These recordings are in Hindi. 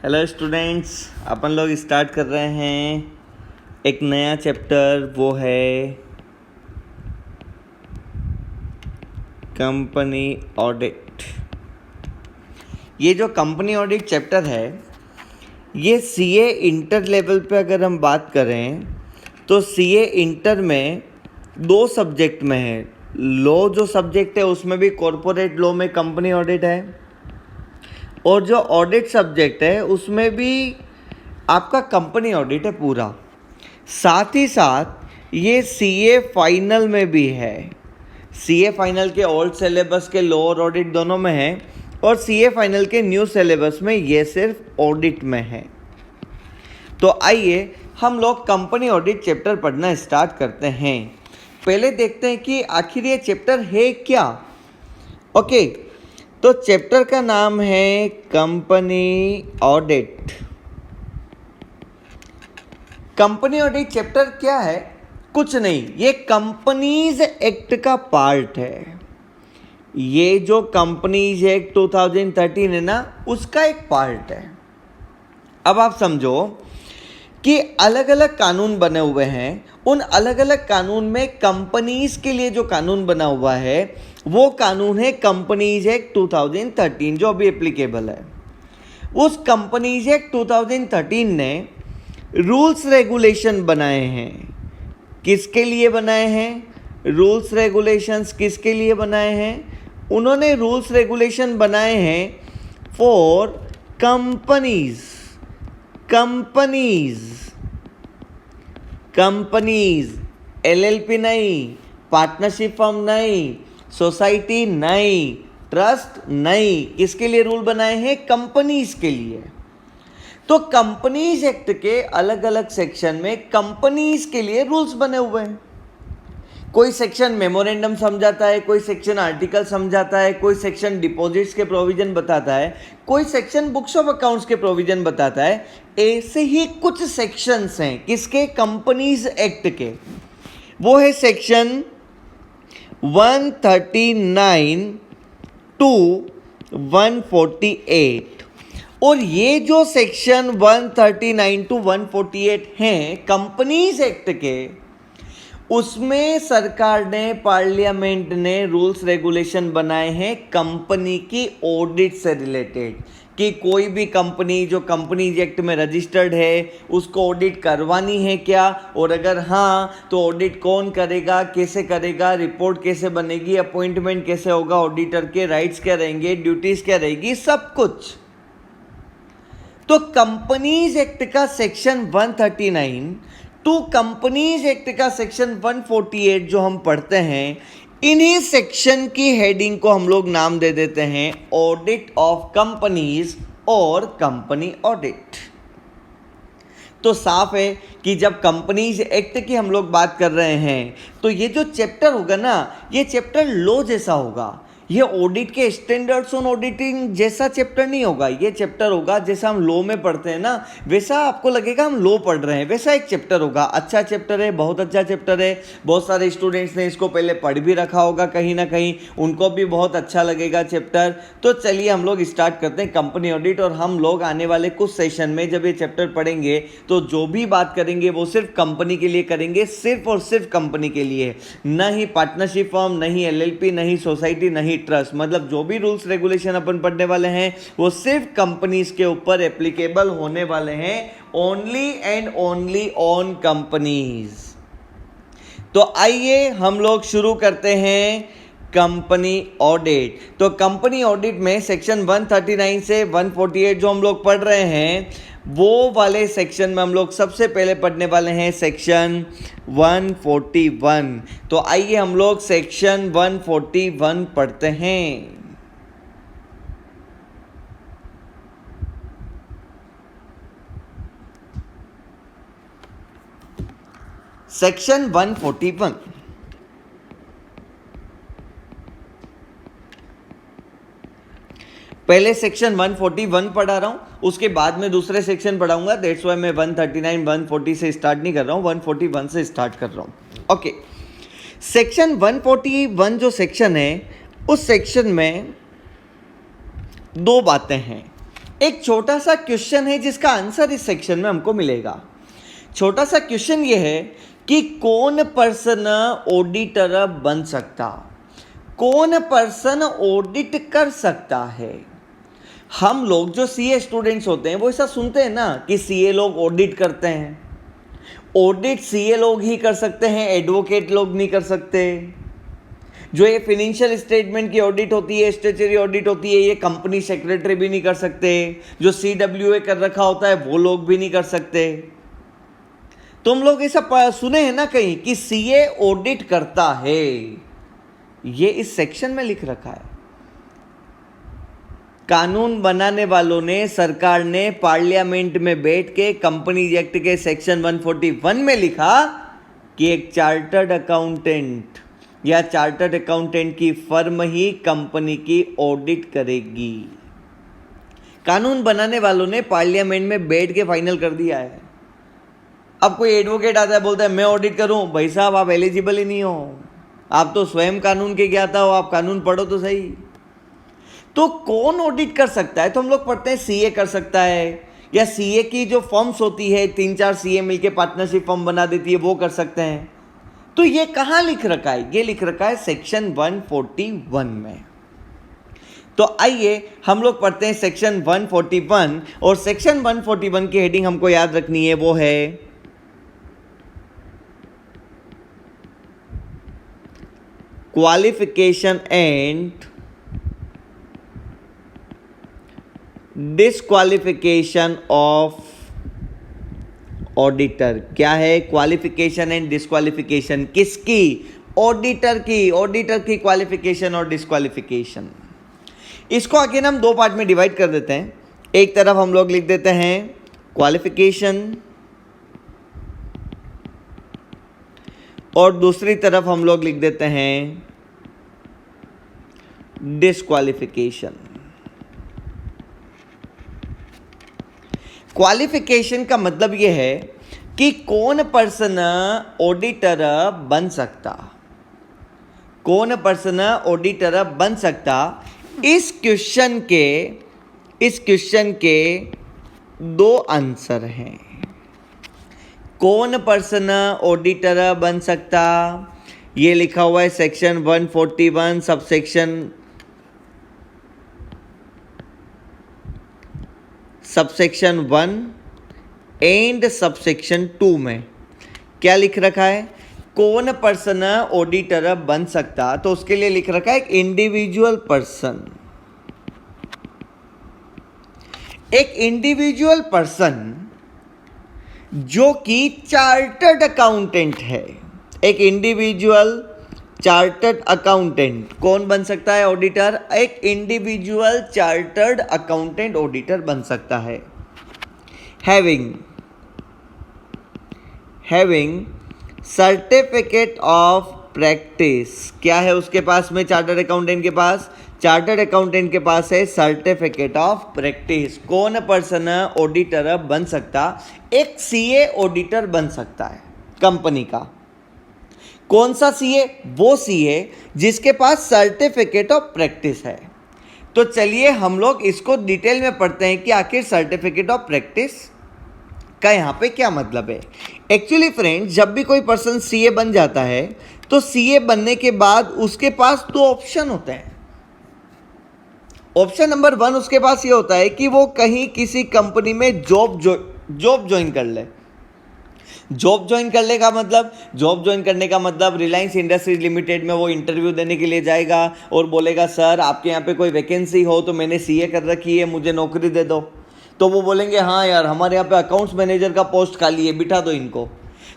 हेलो स्टूडेंट्स, अपन लोग स्टार्ट कर रहे हैं एक नया चैप्टर। वो है कंपनी ऑडिट। ये जो कंपनी ऑडिट चैप्टर है, ये सीए इंटर लेवल पे अगर हम बात करें तो सीए इंटर में दो सब्जेक्ट में है। लॉ जो सब्जेक्ट है उसमें भी कॉरपोरेट लॉ में कंपनी ऑडिट है, और जो ऑडिट सब्जेक्ट है उसमें भी आपका कंपनी ऑडिट है पूरा। साथ ही साथ ये सीए फाइनल में भी है। सीए फाइनल के ओल्ड सिलेबस के लॉ और ऑडिट दोनों में है, और सीए फाइनल के न्यू सिलेबस में ये सिर्फ ऑडिट में है। तो आइए हम लोग कंपनी ऑडिट चैप्टर पढ़ना स्टार्ट करते हैं। पहले देखते हैं कि आखिर ये चैप्टर है क्या। ओके, तो चैप्टर का नाम है company audit. Company audit chapter क्या है? कुछ नहीं, ये कंपनीज एक्ट का पार्ट है। ये जो कंपनीज एक्ट 2013 है ना, उसका एक पार्ट है। अब आप समझो कि अलग अलग कानून बने हुए हैं। उन अलग अलग कानून में कंपनीज के लिए जो कानून बना हुआ है वो कानून है कंपनीज एक्ट 2013, जो अभी एप्लीकेबल है। उस कंपनीज एक्ट 2013 ने रूल्स रेगुलेशन बनाए हैं। किसके लिए बनाए हैं? रूल्स रेगुलेशंस किसके लिए बनाए हैं? उन्होंने रूल्स रेगुलेशन बनाए हैं फॉर कंपनीज एलएलपी नहीं, पार्टनरशिप फर्म नहीं, सोसाइटी नहीं, ट्रस्ट नहीं। किसके लिए रूल बनाए हैं? कंपनीज के लिए। तो कंपनीज एक्ट के अलग अलग सेक्शन में कंपनीज के लिए रूल्स बने हुए हैं। कोई सेक्शन मेमोरेंडम समझाता है, कोई सेक्शन आर्टिकल समझाता है, कोई सेक्शन डिपॉजिट्स के प्रोविजन बताता है, कोई सेक्शन बुक्स ऑफ अकाउंट्स के प्रोविजन बताता है। ऐसे ही कुछ सेक्शंस हैं किसके? कंपनीज एक्ट के। वो है सेक्शन 139 टू 148। और ये जो सेक्शन 139 टू 148 हैं कंपनीज एक्ट के, उसमें सरकार ने, पार्लियामेंट ने रूल्स रेगुलेशन बनाए हैं कंपनी की ऑडिट से रिलेटेड, कि कोई भी कंपनी जो कंपनीज एक्ट में रजिस्टर्ड है उसको ऑडिट करवानी है क्या, और अगर हाँ तो ऑडिट कौन करेगा, कैसे करेगा, रिपोर्ट कैसे बनेगी, अपॉइंटमेंट कैसे होगा ऑडिटर के, राइट्स क्या रहेंगे, ड्यूटीज क्या रहेगी, सब कुछ। तो कंपनीज एक्ट का सेक्शन 139 टू कंपनीज एक्ट का सेक्शन 148 जो हम पढ़ते हैं, इन्हीं सेक्शन की हेडिंग को हम लोग नाम दे देते हैं ऑडिट ऑफ कंपनीज और कंपनी ऑडिट। तो साफ है कि जब कंपनीज एक्ट की हम लोग बात कर रहे हैं तो ये जो चैप्टर होगा ना, ये चैप्टर लॉ जैसा होगा। ये ऑडिट के स्टैंडर्ड्स ऑन ऑडिटिंग जैसा चैप्टर नहीं होगा। ये चैप्टर होगा जैसा हम लॉ में पढ़ते हैं ना, वैसा आपको लगेगा हम लॉ पढ़ रहे हैं, वैसा एक चैप्टर होगा। अच्छा चैप्टर है, बहुत अच्छा चैप्टर है। बहुत सारे स्टूडेंट्स ने इसको पहले पढ़ भी रखा होगा कहीं ना कहीं, उनको भी बहुत अच्छा लगेगा चैप्टर। तो चलिए हम लोग स्टार्ट करते हैं कंपनी ऑडिट। और हम लोग आने वाले कुछ सेशन में जब ये चैप्टर पढ़ेंगे तो जो भी बात करेंगे वो सिर्फ कंपनी के लिए करेंगे, सिर्फ और सिर्फ कंपनी के लिए, न ही पार्टनरशिप फर्म, नहीं एलएलपी, नहीं सोसाइटी, नहीं ट्रस्ट। मतलब जो भी रूल्स रेगुलेशन अपन पढ़ने वाले हैं वो सिर्फ कंपनीज के ऊपर एप्लीकेबल होने वाले हैं, only and only on companies. तो आइए हम लोग शुरू करते हैं कंपनी ऑडिट। तो कंपनी ऑडिट में सेक्शन 139 से 148 जो हम लोग पढ़ रहे हैं, वो वाले सेक्शन में हम लोग सबसे पहले पढ़ने वाले हैं सेक्शन 141। तो आइए हम लोग सेक्शन 141 पढ़ते हैं। सेक्शन 141, पहले सेक्शन 141 पढ़ा रहा हूं, उसके बाद में दूसरे सेक्शन पढ़ाऊंगा। दैट्स व्हाई मैं 139 140 से स्टार्ट नहीं कर रहा हूं, 141 से स्टार्ट कर रहा हूं। ओके, सेक्शन 141 जो सेक्शन है, उस सेक्शन में दो बातें हैं। एक छोटा सा क्वेश्चन है जिसका आंसर इस सेक्शन में हमको मिलेगा। छोटा सा क्वेश्चन ये है कि कौन पर्सन ऑडिटर बन सकता, कौन पर्सन ऑडिट कर सकता है। हम लोग जो सीए स्टूडेंट्स होते हैं वो ऐसा सुनते हैं ना कि सीए लोग ऑडिट करते हैं। ऑडिट सीए लोग ही कर सकते हैं, एडवोकेट लोग नहीं कर सकते। जो ये फाइनेंशियल स्टेटमेंट की ऑडिट होती है, स्टेचुटरी ऑडिट होती है, ये कंपनी सेक्रेटरी भी नहीं कर सकते। जो CWA कर रखा होता है वो लोग भी नहीं कर सकते। तुम लोग ऐसा सुने हैं ना कहीं कि सीए ऑडिट करता है, ये इस सेक्शन में लिख रखा है। कानून बनाने वालों ने, सरकार ने पार्लियामेंट में बैठ के कंपनी एक्ट के सेक्शन 141 में लिखा कि एक चार्टर्ड अकाउंटेंट या चार्टर्ड अकाउंटेंट की फर्म ही कंपनी की ऑडिट करेगी। कानून बनाने वालों ने पार्लियामेंट में बैठ के फाइनल कर दिया है। अब कोई एडवोकेट आता है, बोलता है मैं ऑडिट करूं, भाई साहब आप एलिजिबल ही नहीं हो, आप तो स्वयं कानून के ज्ञाता हो, आप कानून पढ़ो तो सही। तो कौन ऑडिट कर सकता है? तो हम लोग पढ़ते हैं सीए कर सकता है, या सीए की जो फर्म्स होती है 3-4 सीए मिलके पार्टनरशिप फर्म बना देती है, वो कर सकते हैं। तो ये कहां लिख रखा है? ये लिख रखा है सेक्शन 141 में। तो आइए हम लोग पढ़ते हैं सेक्शन 141, और सेक्शन 141 की हेडिंग हमको याद रखनी है, वो है qualification and disqualification of auditor. क्या है? क्वालिफिकेशन एंड डिस्क्वालिफिकेशन किसकी? ऑडिटर की। ऑडिटर की क्वालिफिकेशन और डिस्क्वालिफिकेशन। इसको अगेन हम दो पार्ट में डिवाइड कर देते हैं। एक तरफ हम लोग लिख देते हैं क्वालिफिकेशन, और दूसरी तरफ हम लोग लिख देते हैं डिस्क्वालिफिकेशन। क्वालिफिकेशन का मतलब यह है कि कौन पर्सन ऑडिटर बन सकता, कौन पर्सन ऑडिटर बन सकता। इस क्वेश्चन के दो आंसर हैं। कौन पर्सन ऑडिटर बन सकता, ये लिखा हुआ है सेक्शन 141 सबसेक्शन 1 एंड सबसेक्शन 2 में। क्या लिख रखा है? कौन पर्सन ऑडिटर बन सकता, तो उसके लिए लिख रखा है एक इंडिविजुअल पर्सन। एक इंडिविजुअल पर्सन जो कि चार्टर्ड अकाउंटेंट है। एक इंडिविजुअल चार्टर्ड अकाउंटेंट कौन बन सकता है ऑडिटर? एक इंडिविजुअल चार्टर्ड अकाउंटेंट ऑडिटर बन सकता है। Having certificate of practice. क्या है उसके पास में? चार्टर्ड अकाउंटेंट के पास, चार्टर्ड अकाउंटेंट के पास है सर्टिफिकेट ऑफ प्रैक्टिस। कौन पर्सन ऑडिटर बन सकता? एक सीए ऑडिटर बन सकता है कंपनी का। कौन सा सीए? वो सीए जिसके पास सर्टिफिकेट ऑफ प्रैक्टिस है। तो चलिए हम लोग इसको डिटेल में पढ़ते हैं कि आखिर सर्टिफिकेट ऑफ प्रैक्टिस का यहाँ पे क्या मतलब है। एक्चुअली फ्रेंड्स, जब भी कोई पर्सन सीए बन जाता है तो सीए बनने के बाद उसके पास दो ऑप्शन होते हैं। ऑप्शन नंबर 1 उसके पास ये होता है कि वो कहीं किसी कंपनी में जॉब ज्वाइन कर ले। जॉब ज्वाइन करने का मतलब रिलायंस इंडस्ट्रीज लिमिटेड में वो इंटरव्यू देने के लिए जाएगा और बोलेगा सर आपके यहाँ पे कोई वैकेंसी हो तो मैंने सीए कर रखी है, मुझे नौकरी दे दो। तो वो बोलेंगे हाँ यार हमारे यहाँ पे अकाउंट्स मैनेजर का पोस्ट खाली है, बिठा दो इनको।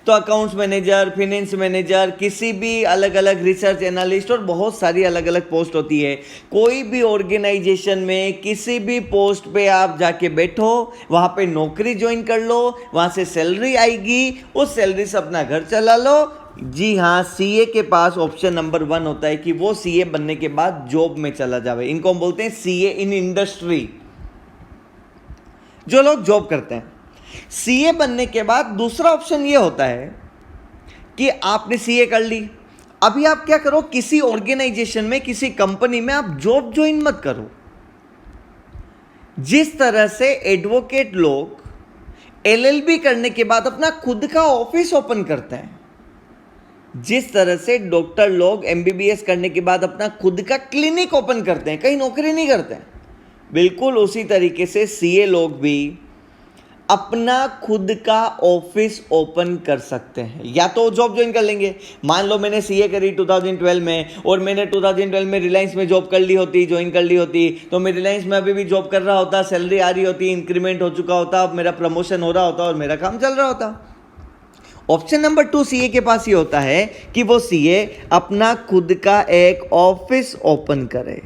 तो अकाउंट्स मैनेजर, फिनेंस मैनेजर, किसी भी अलग अलग रिसर्च एनालिस्ट और बहुत सारी अलग अलग पोस्ट होती है। कोई भी ऑर्गेनाइजेशन में किसी भी पोस्ट पे आप जाके बैठो, वहाँ पे नौकरी ज्वाइन कर लो, वहाँ से सैलरी आएगी, उस सैलरी से अपना घर चला लो। जी हाँ, सीए के पास ऑप्शन नंबर 1 होता है कि वो सीए बनने के बाद जॉब में चला जाए। इनको हम बोलते हैं सीए इन इंडस्ट्री, जो लोग जॉब करते हैं। सीए बनने के बाद दूसरा ऑप्शन ये होता है कि आपने सीए कर ली, अभी आप क्या करो, किसी ऑर्गेनाइजेशन में, किसी कंपनी में आप जॉब ज्वाइन मत करो। जिस तरह से एडवोकेट लोग एलएलबी करने के बाद अपना खुद का ऑफिस ओपन करते हैं, जिस तरह से डॉक्टर लोग एमबीबीएस करने के बाद अपना खुद का क्लिनिक ओपन करते हैं, कहीं नौकरी नहीं करते हैं, बिल्कुल उसी तरीके से सीए लोग भी अपना खुद का ऑफिस ओपन कर सकते हैं। या तो जॉब ज्वाइन कर लेंगे, मान लो मैंने सीए करी 2012 में और मैंने 2012 में रिलायंस में जॉब कर ली होती, ज्वाइन कर ली होती, तो मैं रिलायंस में अभी भी जॉब कर रहा होता, सैलरी आ रही होती, इंक्रीमेंट हो चुका होता, मेरा प्रमोशन हो रहा होता और मेरा काम चल रहा होता। ऑप्शन नंबर 2 सीए के पास ये होता है कि वो सीए अपना खुद का एक ऑफिस ओपन करे।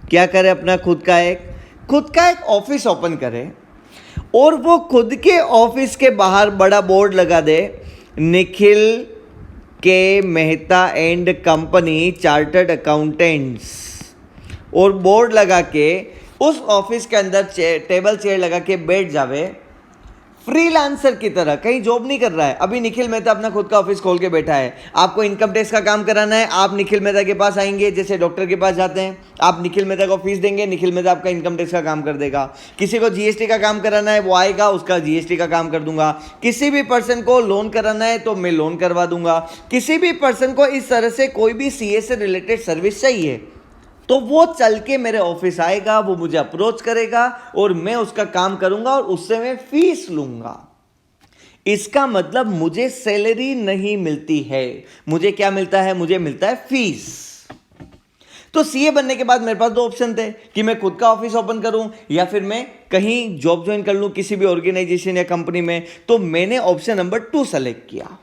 क्या करे? अपना खुद का एक ऑफिस ओपन करे और वो खुद के ऑफिस के बाहर बड़ा बोर्ड लगा दे, निखिल के Mehta and company chartered accountants, और बोर्ड लगा के उस ऑफिस के अंदर टेबल चेयर लगा के बैठ जावे, फ्रीलांसर की तरह, कहीं जॉब नहीं कर रहा है। अभी निखिल मेहता अपना खुद का ऑफिस खोल के बैठा है, आपको इनकम टैक्स का काम कराना है, आप निखिल मेहता के पास आएंगे, जैसे डॉक्टर के पास जाते हैं, आप निखिल मेहता को फीस देंगे, निखिल मेहता आपका इनकम टैक्स का काम कर देगा। किसी को जीएसटी का काम कराना है, वो आएगा, उसका जीएसटी का काम कर दूंगा। किसी भी पर्सन को लोन कराना है तो मैं लोन करवा दूंगा। किसी भी पर्सन को इस तरह से कोई भी सीए से रिलेटेड सर्विस चाहिए तो वो चल के मेरे ऑफिस आएगा, वो मुझे अप्रोच करेगा और मैं उसका काम करूंगा और उससे मैं फीस लूंगा। इसका मतलब मुझे सैलरी नहीं मिलती है, मुझे क्या मिलता है? मुझे मिलता है फीस। तो सीए बनने के बाद मेरे पास 2 ऑप्शन थे कि मैं खुद का ऑफिस ओपन करूं या फिर मैं कहीं जॉब ज्वाइन कर लूं किसी भी ऑर्गेनाइजेशन या कंपनी में। तो मैंने ऑप्शन नंबर 2 सेलेक्ट किया।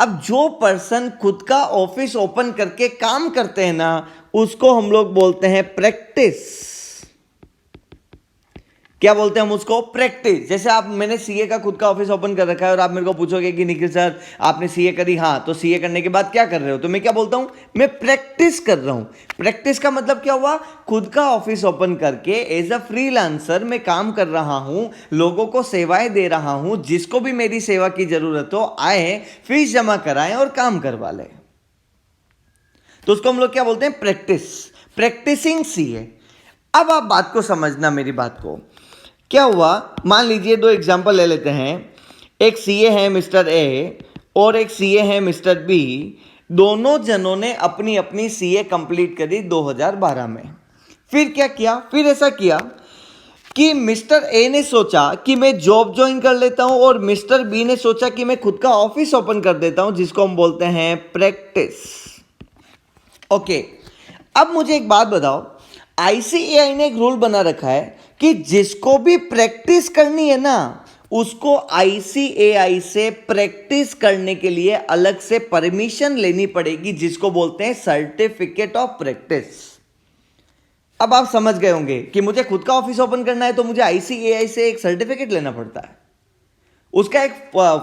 अब जो पर्सन खुद का ऑफिस ओपन करके काम करते हैं ना, उसको हम लोग बोलते हैं प्रैक्टिस। क्या बोलते हैं हम उसको? प्रैक्टिस। जैसे मैंने सीए का खुद का ऑफिस ओपन कर रखा है और आप मेरे को पूछोगे कि निखिल सर आपने सीए करी, हाँ, तो सीए करने के बाद क्या कर रहे हो? तो मैं क्या बोलता हूं? मैं प्रैक्टिस कर रहा हूं। प्रैक्टिस का मतलब क्या हुआ? खुद का ऑफिस ओपन करके एज अ फ्रीलांसर मैं काम कर रहा हूं, लोगों को सेवाएं दे रहा हूं, जिसको भी मेरी सेवा की जरूरत हो आए, फीस जमा कराएं और काम करवा लें। तो उसको हम लोग क्या बोलते हैं? Practice, practising CA. अब आप बात को समझना, मेरी बात को। क्या हुआ? मान लीजिए 2 एग्जांपल ले लेते हैं। एक सीए है मिस्टर ए और एक सीए है मिस्टर बी। दोनों जनों ने अपनी अपनी सीए कंप्लीट करी 2012 में। फिर क्या किया? फिर ऐसा किया कि मिस्टर ए ने सोचा कि मैं जॉब ज्वाइन कर लेता हूं और मिस्टर बी ने सोचा कि मैं खुद का ऑफिस ओपन कर देता हूं, जिसको हम बोलते हैं प्रैक्टिस। ओके, अब मुझे एक बात बताओ, आईसीएआई ने एक रूल बना रखा है कि जिसको भी प्रैक्टिस करनी है ना, उसको आईसीएआई से प्रैक्टिस करने के लिए अलग से परमिशन लेनी पड़ेगी, जिसको बोलते हैं सर्टिफिकेट ऑफ प्रैक्टिस। अब आप समझ गए होंगे कि मुझे खुद का ऑफिस ओपन करना है तो मुझे आईसीएआई से एक सर्टिफिकेट लेना पड़ता है, उसका एक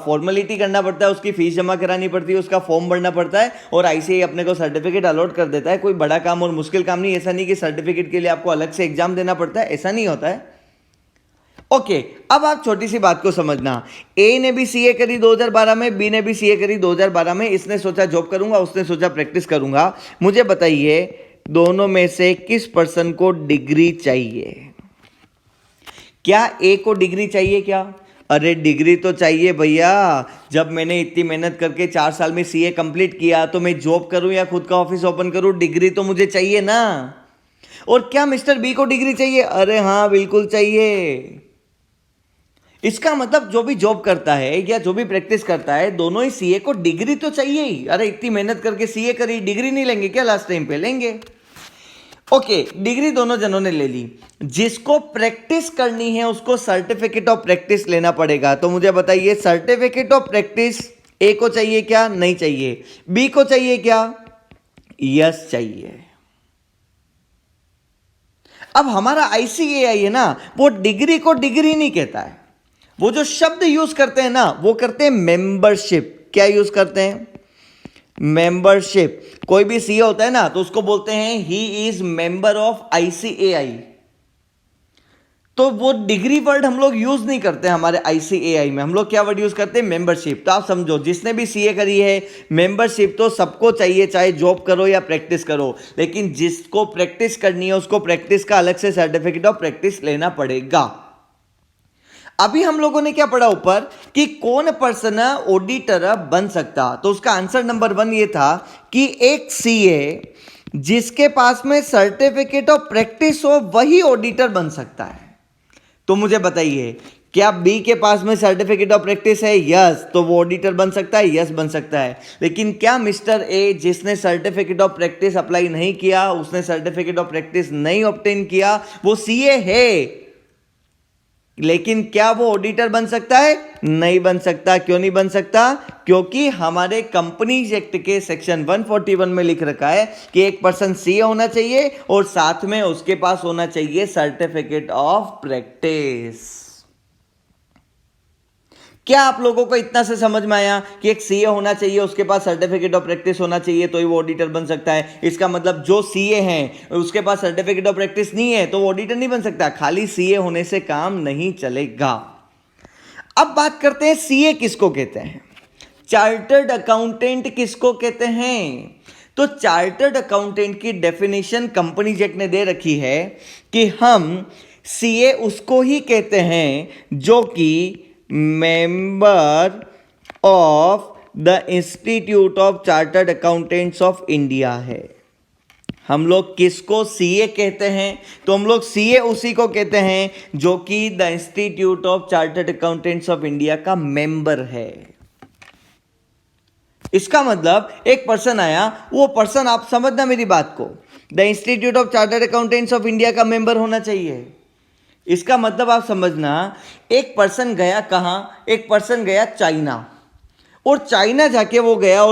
फॉर्मेलिटी करना पड़ता है, उसकी फीस जमा करानी पड़ती है, उसका फॉर्म भरना पड़ता है और आईसीएआई अपने को सर्टिफिकेट अलॉट कर देता है। कोई बड़ा काम और मुश्किल काम नहीं। ऐसा नहीं कि सर्टिफिकेट के लिए आपको अलग से एग्जाम देना पड़ता है, ऐसा नहीं होता है। ओके, अब आप छोटी सी बात को समझना। ए ने भी सीए करी 2012 में, बी ने भी सीए करी 2012 में। इसने सोचा जॉब करूंगा, उसने सोचा प्रैक्टिस करूंगा। मुझे बताइए दोनों में से किस पर्सन को डिग्री चाहिए? क्या ए को डिग्री चाहिए क्या? अरे डिग्री तो चाहिए भैया। जब मैंने इतनी मेहनत करके 4 साल में सीए कंप्लीट किया तो मैं जॉब करूं या खुद का ऑफिस ओपन करूं, डिग्री तो मुझे चाहिए ना। और क्या मिस्टर बी को डिग्री चाहिए? अरे हाँ, बिल्कुल चाहिए। इसका मतलब जो भी जॉब करता है या जो भी प्रैक्टिस करता है, दोनों ही सीए को डिग्री तो चाहिए ही। अरे इतनी मेहनत करके सीए करी, डिग्री नहीं लेंगे क्या? लास्ट टाइम पे लेंगे। ओके, डिग्री दोनों जनों ने ले ली। जिसको प्रैक्टिस करनी है उसको सर्टिफिकेट ऑफ प्रैक्टिस लेना पड़ेगा। तो मुझे बताइए सर्टिफिकेट ऑफ प्रैक्टिस ए को चाहिए क्या? नहीं चाहिए। बी को चाहिए क्या? यस चाहिए। अब हमारा आईसीएआई है ना, वो डिग्री को डिग्री नहीं कहता है। वो जो शब्द यूज करते हैं ना, वो करते हैं मेंबरशिप। क्या यूज करते हैं? मेंबरशिप। कोई भी सीए होता है ना, तो उसको बोलते हैं he is member of ICAI. तो वो डिग्री वर्ड हम लोग यूज नहीं करते हमारे आईसीएआई में, हम लोग क्या वर्ड यूज करते हैं, मेंबरशिप। तो आप समझो, जिसने भी सीए करी है, मेंबरशिप तो सबको चाहिए, चाहे जॉब करो या प्रैक्टिस करो, लेकिन जिसको प्रैक्टिस करनी है उसको प्रैक्टिस का अलग से सर्टिफिकेट ऑफ प्रैक्टिस लेना पड़ेगा। अभी हम लोगों ने क्या पढ़ा ऊपर कि कौन पर्सन ऑडिटर बन सकता, तो उसका आंसर नंबर 1 ये था कि एक सीए जिसके पास में सर्टिफिकेट ऑफ प्रैक्टिस हो वही ऑडिटर बन सकता है। तो मुझे बताइए, क्या बी के पास में सर्टिफिकेट ऑफ प्रैक्टिस है? यस, तो वो ऑडिटर बन सकता है? यस, बन सकता है। लेकिन क्या मिस्टर ए जिसने सर्टिफिकेट ऑफ प्रैक्टिस अप्लाई नहीं किया, उसने सर्टिफिकेट ऑफ प्रैक्टिस नहीं ऑब्टेन किया, वो सीए है, लेकिन क्या वो ऑडिटर बन सकता है? नहीं बन सकता। क्यों नहीं बन सकता? क्योंकि हमारे कंपनीज एक्ट के सेक्शन 141 में लिख रखा है कि एक पर्सन सीए होना चाहिए और साथ में उसके पास होना चाहिए सर्टिफिकेट ऑफ प्रैक्टिस। क्या आप लोगों को इतना से समझ में आया कि एक सीए होना चाहिए, उसके पास सर्टिफिकेट ऑफ प्रैक्टिस होना चाहिए तो ही वो ऑडिटर बन सकता है? इसका मतलब जो सीए हैं उसके पास सर्टिफिकेट ऑफ प्रैक्टिस नहीं है तो वो ऑडिटर नहीं बन सकता। खाली सीए होने से काम नहीं चलेगा। अब बात करते हैं सीए किसको कहते हैं, चार्टर्ड अकाउंटेंट किसको कहते हैं। तो चार्टर्ड अकाउंटेंट की डेफिनेशन कंपनीज एक्ट ने दे रखी है कि हम सीए उसको ही कहते हैं जो कि member of the Institute of Chartered Accountants of India है। हम लोग किसको सीए कहते हैं? तो हम लोग सीए उसी को कहते हैं जो कि the Institute of Chartered Accountants of India का मेंबर है। इसका मतलब एक पर्सन आया, वो पर्सन, आप समझना मेरी बात को, the Institute of Chartered Accountants of India का मेंबर होना चाहिए। इसका मतलब आप समझना, एक पर्सन गया कहां, एक पर्सन गया चाइना, और चाइना जाके वो गया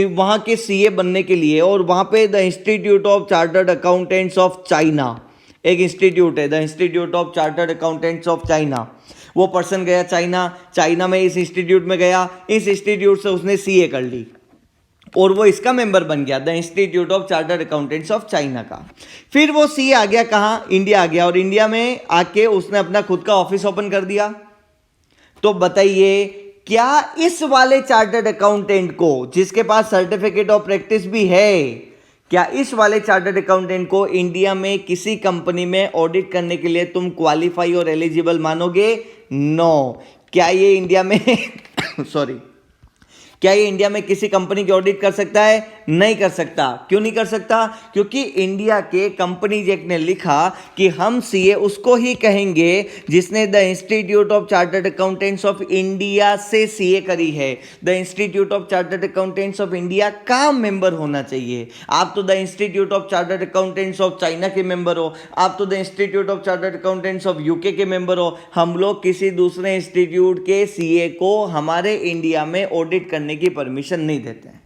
वहां के सीए बनने के लिए, और वहां पे the Institute of Chartered Accountants of China एक इंस्टीट्यूट है, the Institute of Chartered Accountants of China. वो पर्सन गया चाइना में इस इंस्टीट्यूट में गया, इस इंस्टीट्यूट से उसने सीए कर ली और वो इसका मेंबर बन गया, the Institute of Chartered Accountants of China का। फिर वो सीए आ गया कहां, इंडिया आ गया, और इंडिया में आके उसने अपना खुद का ऑफिस ओपन कर दिया। तो बताइए, क्या इस वाले चार्टर्ड अकाउंटेंट को जिसके पास सर्टिफिकेट ऑफ प्रैक्टिस भी है, क्या इस वाले चार्टर्ड अकाउंटेंट को इंडिया में किसी कंपनी में ऑडिट करने के लिए तुम क्वालिफाई और एलिजिबल मानोगे? नो। क्या ये इंडिया में क्या ये इंडिया में किसी कंपनी की ऑडिट कर सकता है? नहीं कर सकता। क्यों नहीं कर सकता? क्योंकि इंडिया के कंपनीज एक्ट ने लिखा कि हम सीए उसको ही कहेंगे जिसने the Institute of Chartered Accountants of India से सीए करी है। The Institute of Chartered Accountants of India का मेंबर होना चाहिए। आप तो the Institute of Chartered Accountants of China के मेंबर हो, आप तो the Institute of Chartered Accountants of UK के मेंबर हो। हम लोग किसी दूसरे इंस्टीट्यूट के सीए को हमारे इंडिया में ऑडिट करने की परमिशन नहीं देते हैं।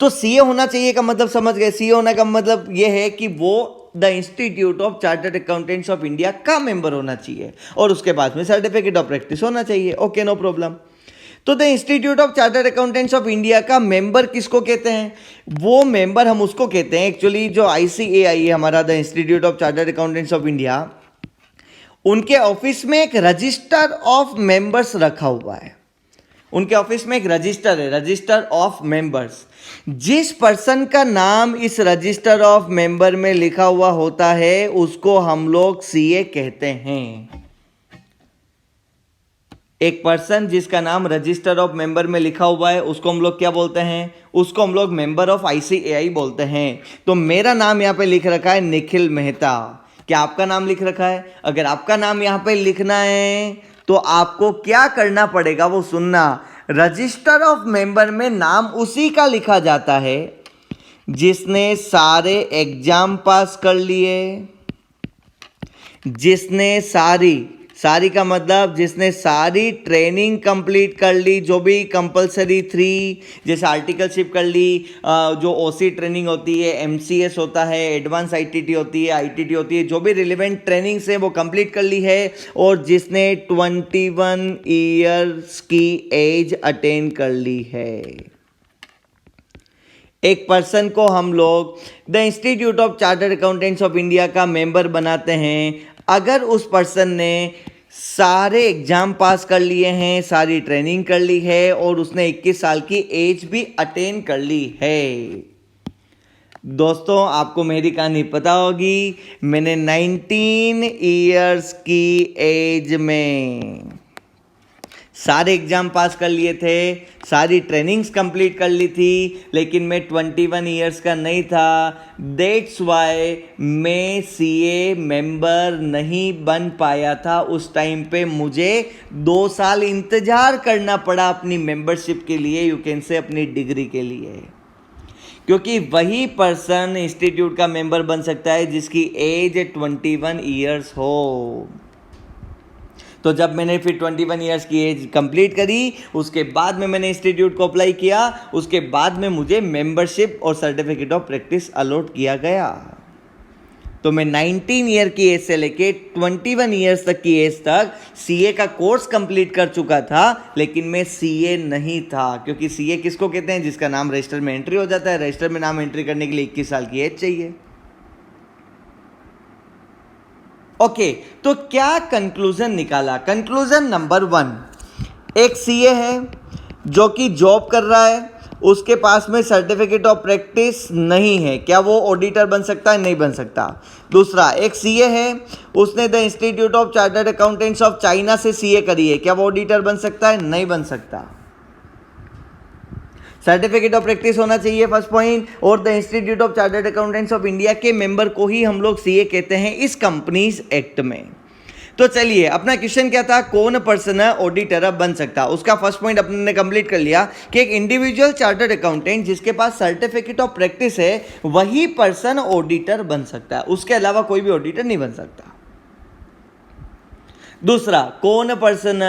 तो सीए होना चाहिए का मतलब समझ गए? सीए होने का मतलब यह है कि वो the Institute of Chartered Accountants of India का मेंबर होना चाहिए और उसके पास में सर्टिफिकेट ऑफ प्रैक्टिस होना चाहिए। Okay, no problem. तो the Institute of Chartered Accountants of India का मेंबर किसको कहते हैं? वो मेंबर हम उसको कहते हैं, एक्चुअली जो आईसीएआई है हमारा, the Institute of Chartered Accountants of India, उनके ऑफिस में एक रजिस्टर ऑफ मेंबर्स रखा हुआ है। उनके ऑफिस में एक रजिस्टर है, रजिस्टर ऑफ मेंबर्स। जिस पर्सन का नाम इस रजिस्टर ऑफ मेंबर में लिखा हुआ होता है उसको हम लोग सीए कहते हैं। एक पर्सन जिसका नाम रजिस्टर ऑफ मेंबर में लिखा हुआ है उसको हम लोग क्या बोलते हैं? उसको हम लोग मेंबर ऑफ आईसीएआई बोलते हैं। तो मेरा नाम यहां पे लिख रखा है निखिल मेहता। क्या आपका नाम लिख रखा है? अगर आपका नाम यहां पे लिखना है तो आपको क्या करना पड़ेगा वो सुनना। रजिस्टर ऑफ मेंबर में नाम उसी का लिखा जाता है जिसने सारे एग्जाम पास कर लिए, जिसने सारी का मतलब जिसने सारी ट्रेनिंग कंप्लीट कर ली, जो भी कंपलसरी 3 जैसे आर्टिकलशिप कर ली, जो ओसी ट्रेनिंग होती है, एमसीएस होता है, एडवांस आईटीटी होती है, आईटीटी होती है, जो भी रिलेवेंट ट्रेनिंग्स है वो कंप्लीट कर ली है, और जिसने 21 ईयर्स की एज अटेन कर ली है। एक पर्सन को हम लोग the Institute of Chartered Accountants of India का मेंबर बनाते हैं अगर उस पर्सन ने सारे एग्जाम पास कर लिए हैं, सारी ट्रेनिंग कर ली है और उसने 21 साल की एज भी अटेन कर ली है। दोस्तों, आपको मेरी कहानी पता होगी। मैंने 19 इयर्स की एज में सारे एग्जाम पास कर लिए थे, सारी ट्रेनिंग्स कंप्लीट कर ली थी, लेकिन मैं 21 इयर्स का नहीं था। दैट्स वाई मैं सीए मेंबर नहीं बन पाया था। उस टाइम पे मुझे 2 साल इंतजार करना पड़ा अपनी मेंबरशिप के लिए, यू कैन से अपनी डिग्री के लिए, क्योंकि वही पर्सन इंस्टीट्यूट का मेंबर बन सकता है जिसकी एज 21 इयर्स हो। तो जब मैंने फिर 21 इयर्स की एज कंप्लीट करी, उसके बाद में मैंने इंस्टीट्यूट को अप्लाई किया। उसके बाद में मुझे मेंबरशिप और सर्टिफिकेट ऑफ प्रैक्टिस अलॉट किया गया। तो मैं 19 ईयर की एज से लेके 21 इयर्स तक की एज तक सीए का कोर्स कंप्लीट कर चुका था, लेकिन मैं सीए नहीं था। क्योंकि सीए किसको कहते हैं? जिसका नाम रजिस्टर में एंट्री हो जाता है। रजिस्टर में नाम एंट्री करने के लिए 21 साल की एज चाहिए। ओके, तो क्या कंक्लूजन निकाला? कंक्लूजन नंबर 1, एक सीए है जो कि जॉब कर रहा है, उसके पास में सर्टिफिकेट ऑफ प्रैक्टिस नहीं है, क्या वो ऑडिटर बन सकता है? नहीं बन सकता। दूसरा, एक सीए है, उसने the Institute of Chartered Accountants of China से सीए करी है, क्या वो ऑडिटर बन सकता है? नहीं बन सकता। सर्टिफिकेट ऑफ प्रैक्टिस होना चाहिए, फर्स्ट पॉइंट, और the Institute of Chartered Accountants of India के मेंबर को ही हम लोग सीए कहते हैं इस कंपनीज एक्ट में। तो चलिए, अपना क्वेश्चन क्या था? कौन पर्सन ऑडिटर बन सकता? उसका फर्स्ट पॉइंट अपने ने कंप्लीट कर लिया कि एक इंडिविजुअल चार्टर्ड अकाउंटेंट जिसके पास सर्टिफिकेट ऑफ प्रैक्टिस है वही पर्सन ऑडिटर बन सकता है, उसके अलावा कोई भी ऑडिटर नहीं बन सकता। दूसरा, कौन पर्सन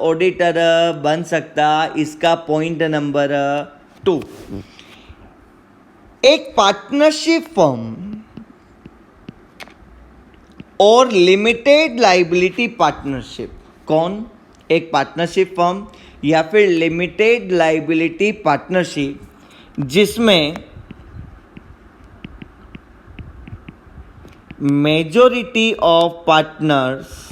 ऑडिटर बन सकता? इसका पॉइंट नंबर 2, एक पार्टनरशिप फर्म और लिमिटेड लाइबिलिटी पार्टनरशिप। कौन? एक पार्टनरशिप फर्म या फिर लिमिटेड लाइबिलिटी पार्टनरशिप जिसमें majority of partners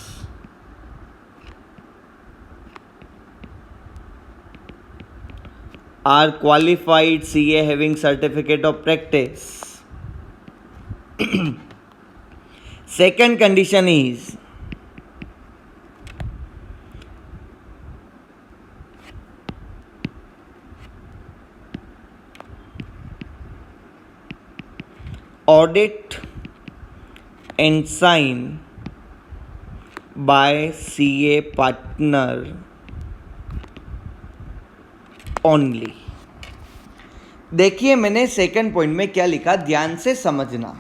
are qualified CA having certificate of practice. Second condition is audit and sign by CA partner only. देखिए, मैंने सेकंड पॉइंट में क्या लिखा, ध्यान से समझना।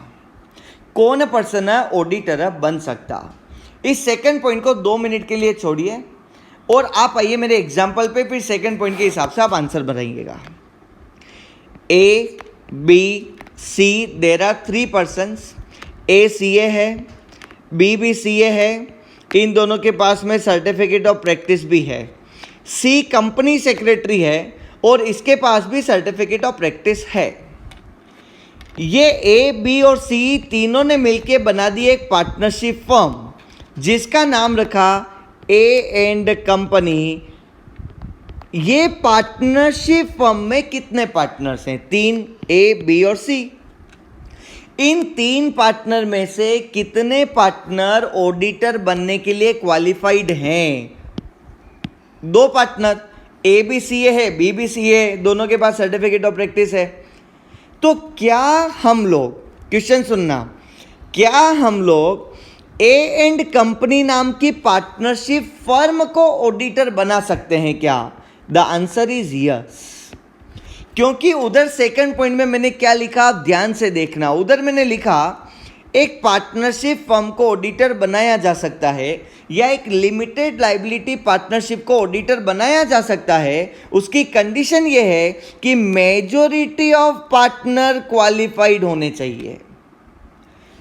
कौन पर्सन ऑडिटर बन सकता? इस सेकंड पॉइंट को 2 मिनट के लिए छोड़िए और आप आइए मेरे एग्जांपल पे, फिर सेकंड पॉइंट के हिसाब से आप आंसर बनाइएगा। A, B, C, there are 3 persons. A CA है, बी भी सीए है, इन दोनों के पास में सर्टिफिकेट ऑफ प्रैक्टिस भी है। सी कंपनी सेक्रेटरी है और इसके पास भी सर्टिफिकेट ऑफ प्रैक्टिस है। ये ए, बी और सी तीनों ने मिलकर बना दी एक पार्टनरशिप फर्म जिसका नाम रखा ए एंड कंपनी। ये पार्टनरशिप फर्म में कितने पार्टनर्स हैं? 3, ए, बी और सी। इन 3 पार्टनर में से कितने पार्टनर ऑडिटर बनने के लिए क्वालिफाइड हैं? 2 पार्टनर, ए बी सी ए है, बी बी सी ए, दोनों के पास सर्टिफिकेट ऑफ प्रैक्टिस है। तो क्या हम लोग, क्वेश्चन सुनना, क्या हम लोग ए एंड कंपनी नाम की पार्टनरशिप फर्म को ऑडिटर बना सकते हैं क्या? The answer is yes. क्योंकि उधर सेकंड पॉइंट में मैंने क्या लिखा, ध्यान से देखना। उधर मैंने लिखा एक पार्टनरशिप फर्म को ऑडिटर बनाया जा सकता है या एक लिमिटेड लाइबिलिटी पार्टनरशिप को ऑडिटर बनाया जा सकता है। उसकी कंडीशन यह है कि मेजॉरिटी ऑफ पार्टनर क्वालिफाइड होने चाहिए।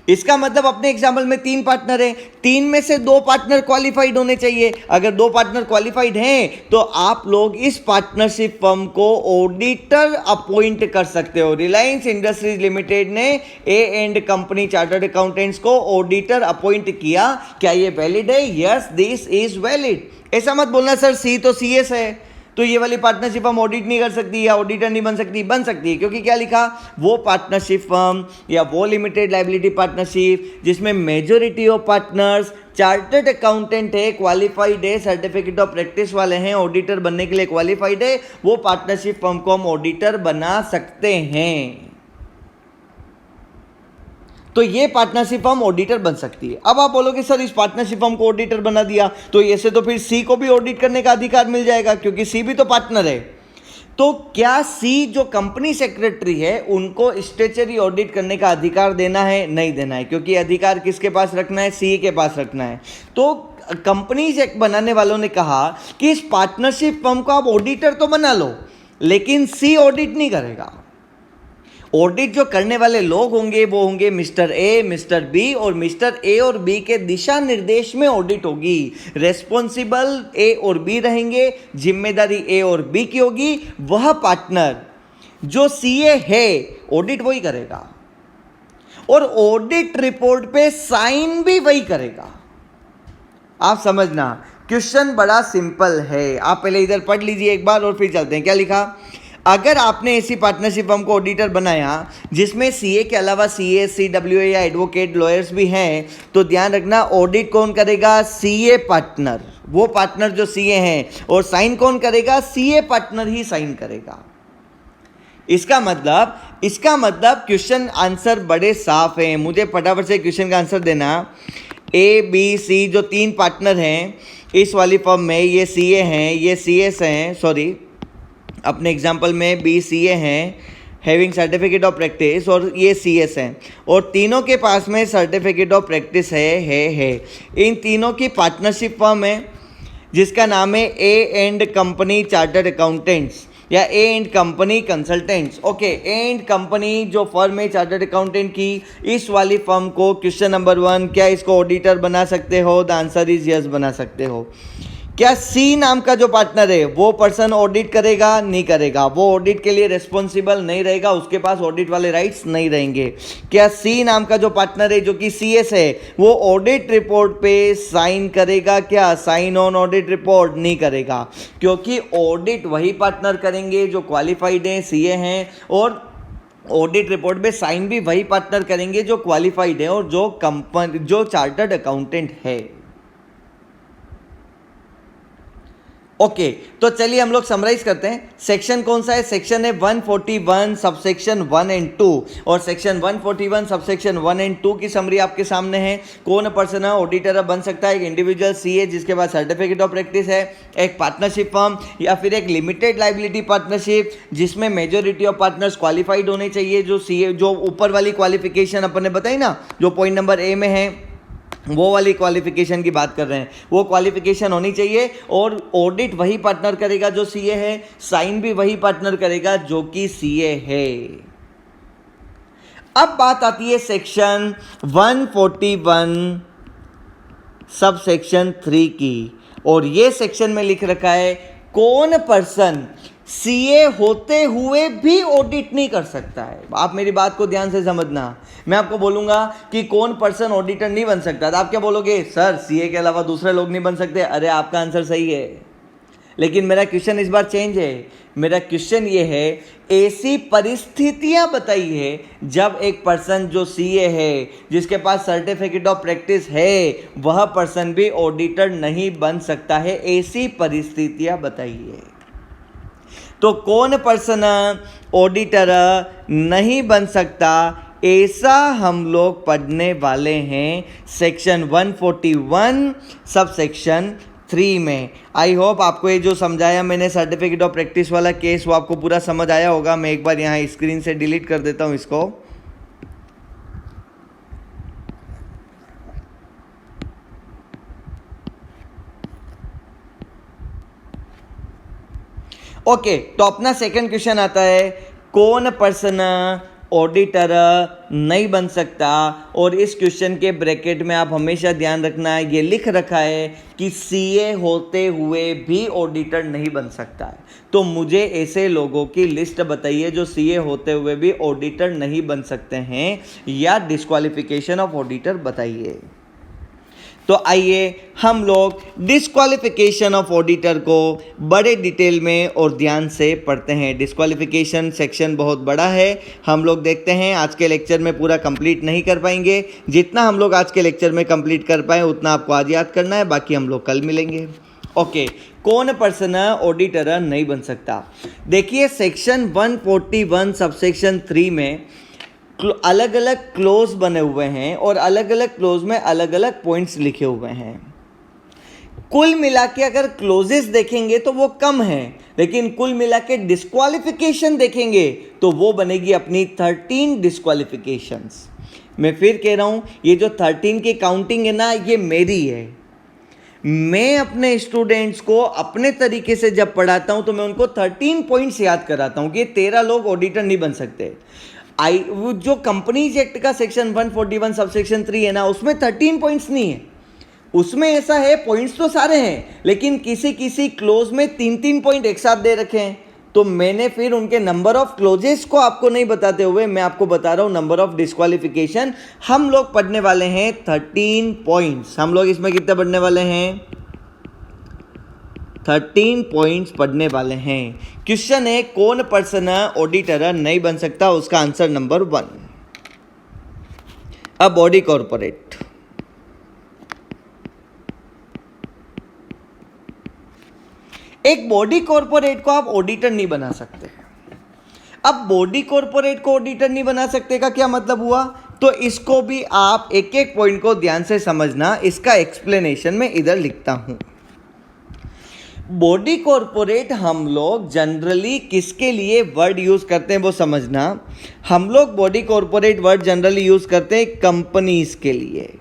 इसका मतलब अपने एग्जाम्पल में 3 पार्टनर हैं, 3 में से 2 पार्टनर क्वालिफाइड होने चाहिए। अगर 2 पार्टनर क्वालिफाइड हैं तो आप लोग इस पार्टनरशिप फर्म को ऑडिटर अपॉइंट कर सकते हो। रिलायंस इंडस्ट्रीज लिमिटेड ने ए एंड कंपनी चार्टर्ड अकाउंटेंट्स को ऑडिटर अपॉइंट किया। क्या ये वैलिड है? Yes, this is valid. ऐसा मत बोलना सर सी तो सीएस है तो ये वाली पार्टनरशिप हम ऑडिट नहीं कर सकती या ऑडिटर नहीं बन सकती। बन सकती है, क्योंकि क्या लिखा, वो पार्टनरशिप फर्म या वो लिमिटेड लाइबिलिटी पार्टनरशिप जिसमें majority of partners chartered accountant है, क्वालिफाइड है, सर्टिफिकेट ऑफ प्रैक्टिस वाले हैं, ऑडिटर बनने के लिए क्वालिफाइड है, वो पार्टनरशिप फर्म को हम ऑडिटर बना सकते हैं। तो ये पार्टनरशिप फर्म ऑडिटर बन सकती है। अब आप बोलोगे सर इस पार्टनरशिप फर्म को ऑडिटर बना दिया तो ऐसे तो फिर सी को भी ऑडिट करने का अधिकार मिल जाएगा, क्योंकि सी भी तो पार्टनर है। तो क्या सी जो कंपनी सेक्रेटरी है उनको स्टेचुटरी ऑडिट करने का अधिकार देना है? नहीं देना है, क्योंकि अधिकार किसके पास रखना है? सी के पास रखना है। तो कंपनीज एक्ट बनाने वालों ने कहा कि इस पार्टनरशिप फर्म को आप ऑडिटर तो बना लो, लेकिन सी ऑडिट नहीं करेगा। ऑडिट जो करने वाले लोग होंगे वो होंगे मिस्टर ए, मिस्टर बी, और मिस्टर ए और बी के दिशा निर्देश में ऑडिट होगी। रेस्पॉन्सिबल ए और बी रहेंगे, जिम्मेदारी ए और बी की होगी। वह पार्टनर जो सीए है ऑडिट वही करेगा और ऑडिट रिपोर्ट पे साइन भी वही करेगा। आप समझना, क्वेश्चन बड़ा सिंपल है। आप पहले इधर पढ़ लीजिए एक बार और फिर चलते हैं। क्या लिखा, अगर आपने ऐसी पार्टनरशिप फर्म को ऑडिटर बनाया जिसमें सीए के अलावा सीए, सीडब्ल्यूए या एडवोकेट, लॉयर्स भी हैं, तो ध्यान रखना ऑडिट कौन करेगा? सीए पार्टनर, वो पार्टनर जो सीए हैं। और साइन कौन करेगा? सीए पार्टनर ही साइन करेगा। इसका मतलब क्वेश्चन आंसर बड़े साफ हैं। मुझे फटाफट से क्वेश्चन का आंसर देना। ए बी सी जो 3 पार्टनर हैं इस वाली फर्म में, ये सीए हैं, ये सीएस हैं, सॉरी अपने एग्जाम्पल में बी सी ए हैं हैविंग सर्टिफिकेट ऑफ प्रैक्टिस, और ये सी एस हैं, और तीनों के पास में सर्टिफिकेट ऑफ प्रैक्टिस है। इन तीनों की पार्टनरशिप फर्म है जिसका नाम है A and company chartered accountants या A and company consultants. Okay, A and company जो फर्म है चार्टर्ड अकाउंटेंट की, इस वाली फर्म को क्वेश्चन नंबर 1, क्या इसको ऑडिटर बना सकते हो? द आंसर इज यस, बना सकते हो। क्या सी नाम का जो पार्टनर है वो पर्सन ऑडिट करेगा? नहीं करेगा, वो ऑडिट के लिए रिस्पॉन्सिबल नहीं रहेगा, उसके पास ऑडिट वाले राइट्स नहीं रहेंगे। क्या सी नाम का जो पार्टनर है जो कि सीएस है वो ऑडिट रिपोर्ट पे साइन करेगा? क्या साइन ऑन ऑडिट रिपोर्ट? नहीं करेगा, क्योंकि ऑडिट वही पार्टनर करेंगे जो क्वालिफाइड हैं, सीए हैं, और ऑडिट रिपोर्ट पे साइन भी वही पार्टनर करेंगे जो क्वालिफाइड है और जो चार्टर्ड अकाउंटेंट है। ओके, तो चलिए हम लोग समराइज करते हैं। सेक्शन कौन सा है? सेक्शन है 141 सबसेक्शन 1 एंड 2, और सेक्शन 141 सबसेक्शन 1 एंड 2 की समरी आपके सामने है। कौन पर्सन ऑडिटर बन सकता है? एक इंडिविजुअल सीए जिसके पास सर्टिफिकेट ऑफ प्रैक्टिस है, एक पार्टनरशिप फर्म, या फिर एक लिमिटेड लाइबिलिटी पार्टनरशिप जिसमें मेजोरिटी ऑफ पार्टनर्स क्वालिफाइड होने चाहिए। जो सीए, जो ऊपर वाली क्वालिफिकेशन अपन ने बताई ना, जो पॉइंट नंबर ए में है, वो वाली क्वालिफिकेशन की बात कर रहे हैं, वो क्वालिफिकेशन होनी चाहिए। और ऑडिट वही पार्टनर करेगा जो सीए है, साइन भी वही पार्टनर करेगा जो कि सीए है। अब बात आती है सेक्शन 141 सब सेक्शन 3 की, और ये सेक्शन में लिख रखा है कौन पर्सन सीए होते हुए भी ऑडिट नहीं कर सकता है। आप मेरी बात को ध्यान से समझना। मैं आपको बोलूंगा कि कौन पर्सन ऑडिटर नहीं बन सकता, तो आप क्या बोलोगे? सर सीए के अलावा दूसरे लोग नहीं बन सकते। अरे आपका आंसर सही है, लेकिन मेरा क्वेश्चन इस बार चेंज है। मेरा क्वेश्चन ये है, ऐसी परिस्थितियां बताइए जब एक पर्सन जो सीए है जिसके पास सर्टिफिकेट ऑफ प्रैक्टिस है वह पर्सन भी ऑडिटर नहीं बन सकता है। ऐसी परिस्थितियां बताइए। तो कौन पर्सन ऑडिटर नहीं बन सकता, ऐसा हम लोग पढ़ने वाले हैं सेक्शन 141 सब सेक्शन 3 में। आई होप आपको ये जो समझाया मैंने सर्टिफिकेट ऑफ प्रैक्टिस वाला केस वो आपको पूरा समझ आया होगा। मैं एक बार यहाँ स्क्रीन से डिलीट कर देता हूँ इसको। ओके, तो अपना सेकंड क्वेश्चन आता है, कौन पर्सन ऑडिटर नहीं बन सकता। और इस क्वेश्चन के ब्रैकेट में आप हमेशा ध्यान रखना, ये लिख रखा है कि सीए होते हुए भी ऑडिटर नहीं बन सकता है। तो मुझे ऐसे लोगों की लिस्ट बताइए जो सीए होते हुए भी ऑडिटर नहीं बन सकते हैं, या डिस्क्वालिफिकेशन ऑफ ऑडिटर बताइए। तो आइए हम लोग डिस्क्वालिफिकेशन ऑफ ऑडिटर को बड़े डिटेल में और ध्यान से पढ़ते हैं। डिस्क्वालिफिकेशन सेक्शन बहुत बड़ा है, हम लोग देखते हैं। आज के लेक्चर में पूरा कंप्लीट नहीं कर पाएंगे, जितना हम लोग आज के लेक्चर में कंप्लीट कर पाए उतना आपको आज याद करना है, बाकी हम लोग कल मिलेंगे। ओके, कौन पर्सन ऑडिटर नहीं बन सकता? देखिए सेक्शन 141 सबसेक्शन 3 में अलग अलग क्लोज बने हुए हैं और अलग अलग क्लोज में अलग अलग पॉइंट्स लिखे हुए हैं। कुल मिला के अगर क्लोजेस देखेंगे तो वो कम है, लेकिन कुल मिला के डिस्क्वालिफिकेशन देखेंगे तो वो बनेगी अपनी 13 डिस्क्वालिफिकेशंस। मैं फिर कह रहा हूं, ये जो 13 की काउंटिंग है ना, ये मेरी है। मैं अपने स्टूडेंट्स को अपने तरीके से जब पढ़ाता हूं तो मैं उनको 13 पॉइंट्स याद कराता हूं कि 13 लोग ऑडिटर नहीं बन सकते। वो जो कंपनीज एक्ट का सेक्शन 141 सबसेक्शन 3 है ना, उसमें 13 पॉइंट्स नहीं है। उसमें ऐसा है, पॉइंट्स तो सारे हैं, लेकिन किसी किसी क्लोज में 3-3 पॉइंट एक साथ दे रखे हैं। तो मैंने फिर उनके नंबर ऑफ क्लोजेस को आपको नहीं बताते हुए मैं आपको बता रहा हूं नंबर ऑफ डिस्क्वालिफिकेशन। हम लोग पढ़ने वाले हैं 13 पॉइंट्स। हम लोग इसमें कितने पढ़ने वाले हैं? 13 पॉइंट्स पढ़ने वाले हैं। क्वेश्चन है, कौन पर्सन ऑडिटर नहीं बन सकता? उसका answer number 1, a body corporate. एक बॉडी कॉर्पोरेट को आप ऑडिटर नहीं बना सकते। अब बॉडी कॉर्पोरेट को ऑडिटर नहीं बना सकते का क्या मतलब हुआ? तो इसको भी आप एक एक पॉइंट को ध्यान से समझना। इसका एक्सप्लेनेशन मैं इधर लिखता हूं। बॉडी कॉर्पोरेट हम लोग जनरली किसके लिए वर्ड यूज करते हैं वो समझना। हम लोग body corporate word generally use करते हैं कंपनीज के लिए।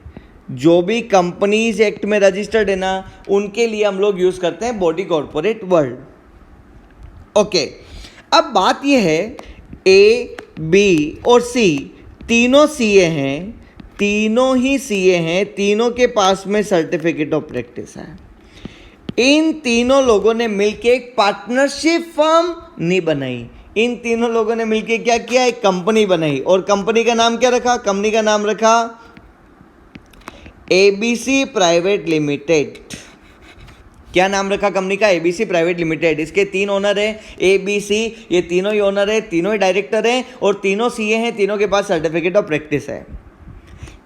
जो भी कंपनीज एक्ट में रजिस्टर्ड है ना, उनके लिए हम लोग यूज करते हैं बॉडी कॉर्पोरेट वर्ड। ओके, अब बात यह है, ए, बी और सी तीनों सीए हैं, तीनों ही सीए हैं, तीनों के पास में सर्टिफिकेट ऑफ प्रैक्टिस है। इन तीनों लोगों ने मिलकर एक पार्टनरशिप फर्म नहीं बनाई। इन तीनों लोगों ने मिलकर क्या किया? एक कंपनी बनाई। और कंपनी का नाम क्या रखा? कंपनी का नाम रखा एबीसी प्राइवेट लिमिटेड। क्या नाम रखा कंपनी का? ABC private limited. इसके 3 ओनर हैं, एबीसी, ये तीनों ही ओनर है, तीनों ही डायरेक्टर हैं और तीनों सीए हैं, तीनों के पास सर्टिफिकेट ऑफ प्रैक्टिस है।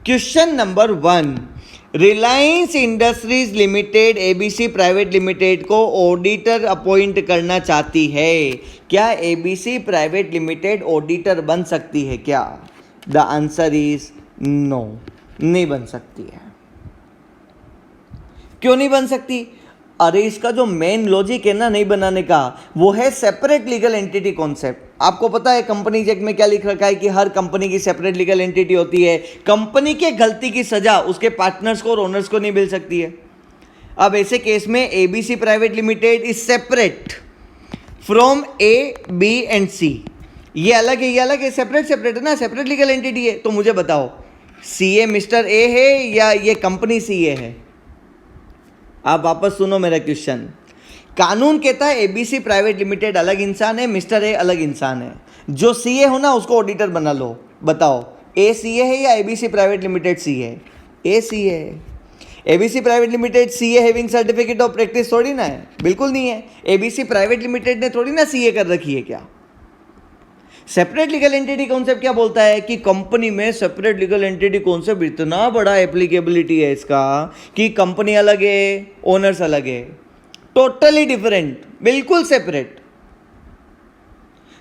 Question number 1, Reliance Industries limited ABC private limited को ऑडिटर अपॉइंट करना चाहती है। क्या एबीसी प्राइवेट लिमिटेड ऑडिटर बन सकती है क्या? द आंसर इज नो, नहीं बन सकती है। क्यों नहीं बन सकती? अरे इसका जो मेन लॉजिक है ना नहीं बनाने का, वो है सेपरेट लीगल एंटिटी कॉन्सेप्ट। आपको पता है कंपनीज एक्ट में क्या लिख रखा है कि हर कंपनी की सेपरेट लीगल एंटिटी होती है। कंपनी के गलती की सजा उसके पार्टनर्स को और ओनर्स को नहीं मिल सकती है। अब ऐसे केस में ABC private limited is separate from A, B and C. ये अलग है, ये अलग है, सेपरेट है ना, सेपरेट लीगल एंटिटी है। तो मुझे बताओ, सीए मिस्टर ए है या ये कंपनी सीए है? आप वापस सुनो मेरा क्वेश्चन। कानून कहता है एबीसी प्राइवेट लिमिटेड अलग इंसान है, मिस्टर ए अलग इंसान है। जो सीए हो ना उसको ऑडिटर बना लो। बताओ, ए सीए है या एबीसी प्राइवेट लिमिटेड सीए? ए सीए है। ABC private limited CA having certificate of practice थोड़ी ना है, बिल्कुल नहीं है। एबीसी प्राइवेट लिमिटेड ने थोड़ी ना सीए कर रखी है। क्या सेपरेट लीगल एंटिटी कॉन्सेप्ट क्या बोलता है कि कंपनी में सेपरेट लीगल एंटिटी कॉन्सेप्ट इतना बड़ा एप्लीकेबिलिटी है इसका कि कंपनी अलग है, ओनर्स अलग है, टोटली डिफरेंट, बिल्कुल सेपरेट।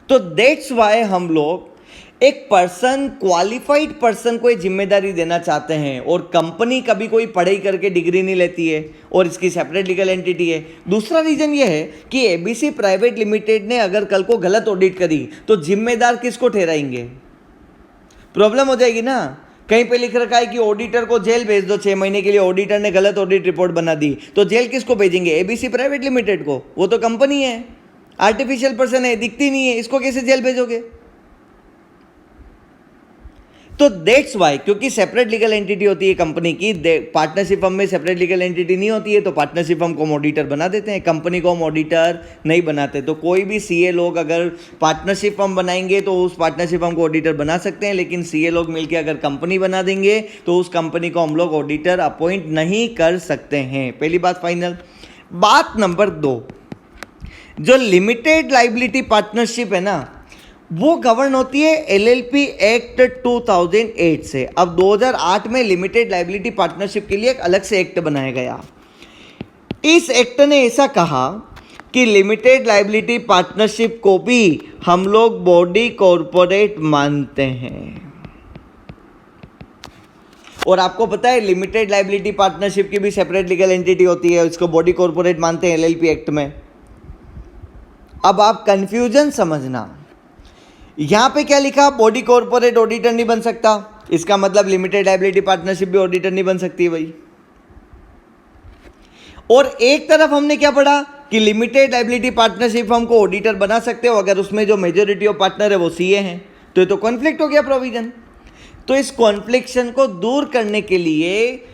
तो दैट्स वाई हम लोग एक पर्सन, क्वालिफाइड पर्सन को जिम्मेदारी देना चाहते हैं। और कंपनी कभी कोई पढ़ाई करके डिग्री नहीं लेती है और इसकी सेपरेट लीगल एंटिटी है। दूसरा रीजन ये है कि एबीसी प्राइवेट लिमिटेड ने अगर कल को गलत ऑडिट करी तो जिम्मेदार किसको ठहराएंगे? प्रॉब्लम हो जाएगी ना। कहीं पे लिख रखा है कि ऑडिटर को जेल भेज दो 6 महीने के लिए, ऑडिटर ने गलत ऑडिट रिपोर्ट बना दी, तो जेल किसको भेजेंगे? एबीसी प्राइवेट लिमिटेड को। वो तो कंपनी है, आर्टिफिशियल पर्सन है, दिखती नहीं है, इसको कैसे जेल भेजोगे? तो दैट्स वाई, क्योंकि सेपरेट लीगल एंटिटी होती है कंपनी की, पार्टनरशिप फर्म में सेपरेट लीगल एंटिटी नहीं होती है, तो पार्टनरशिप फर्म को हम ऑडिटर बना देते हैं, कंपनी को हम ऑडिटर नहीं बनाते। तो कोई भी सीए लोग अगर पार्टनरशिप फर्म बनाएंगे तो उस पार्टनरशिप फर्म को ऑडिटर बना सकते हैं, लेकिन सीए लोग मिलकर अगर कंपनी बना देंगे तो उस कंपनी को हम लोग ऑडिटर अपॉइंट नहीं कर सकते हैं। पहली बात फाइनल। बात नंबर 2, जो लिमिटेड लाइबिलिटी पार्टनरशिप है ना, वो गवर्न होती है एलएलपी एक्ट 2008 से। अब 2008 में लिमिटेड लाइबिलिटी पार्टनरशिप के लिए एक अलग से एक्ट बनाया गया। इस एक्ट ने ऐसा कहा कि लिमिटेड लाइबिलिटी पार्टनरशिप को भी हम लोग बॉडी कॉरपोरेट मानते हैं। और आपको पता है लिमिटेड लाइबिलिटी पार्टनरशिप की भी सेपरेट लीगल एंटिटी होती है, इसको बॉडी कॉरपोरेट मानते हैं एलएलपी एक्ट में। अब आप कंफ्यूजन समझना, यहां पे क्या लिखा, बॉडी कॉरपोरेट ऑडिटर नहीं बन सकता, इसका मतलब लिमिटेड लायबिलिटी पार्टनरशिप भी ऑडिटर नहीं बन सकती भाई। और एक तरफ हमने क्या पढ़ा कि लिमिटेड लायबिलिटी पार्टनरशिप फर्म को ऑडिटर बना सकते हो अगर उसमें जो मेजॉरिटी ऑफ पार्टनर है वो सीए हैं, तो ये तो कॉन्फ्लिक्ट हो गया प्रोविजन। तो इस कॉन्फ्लिक्शन को दूर करने के लिए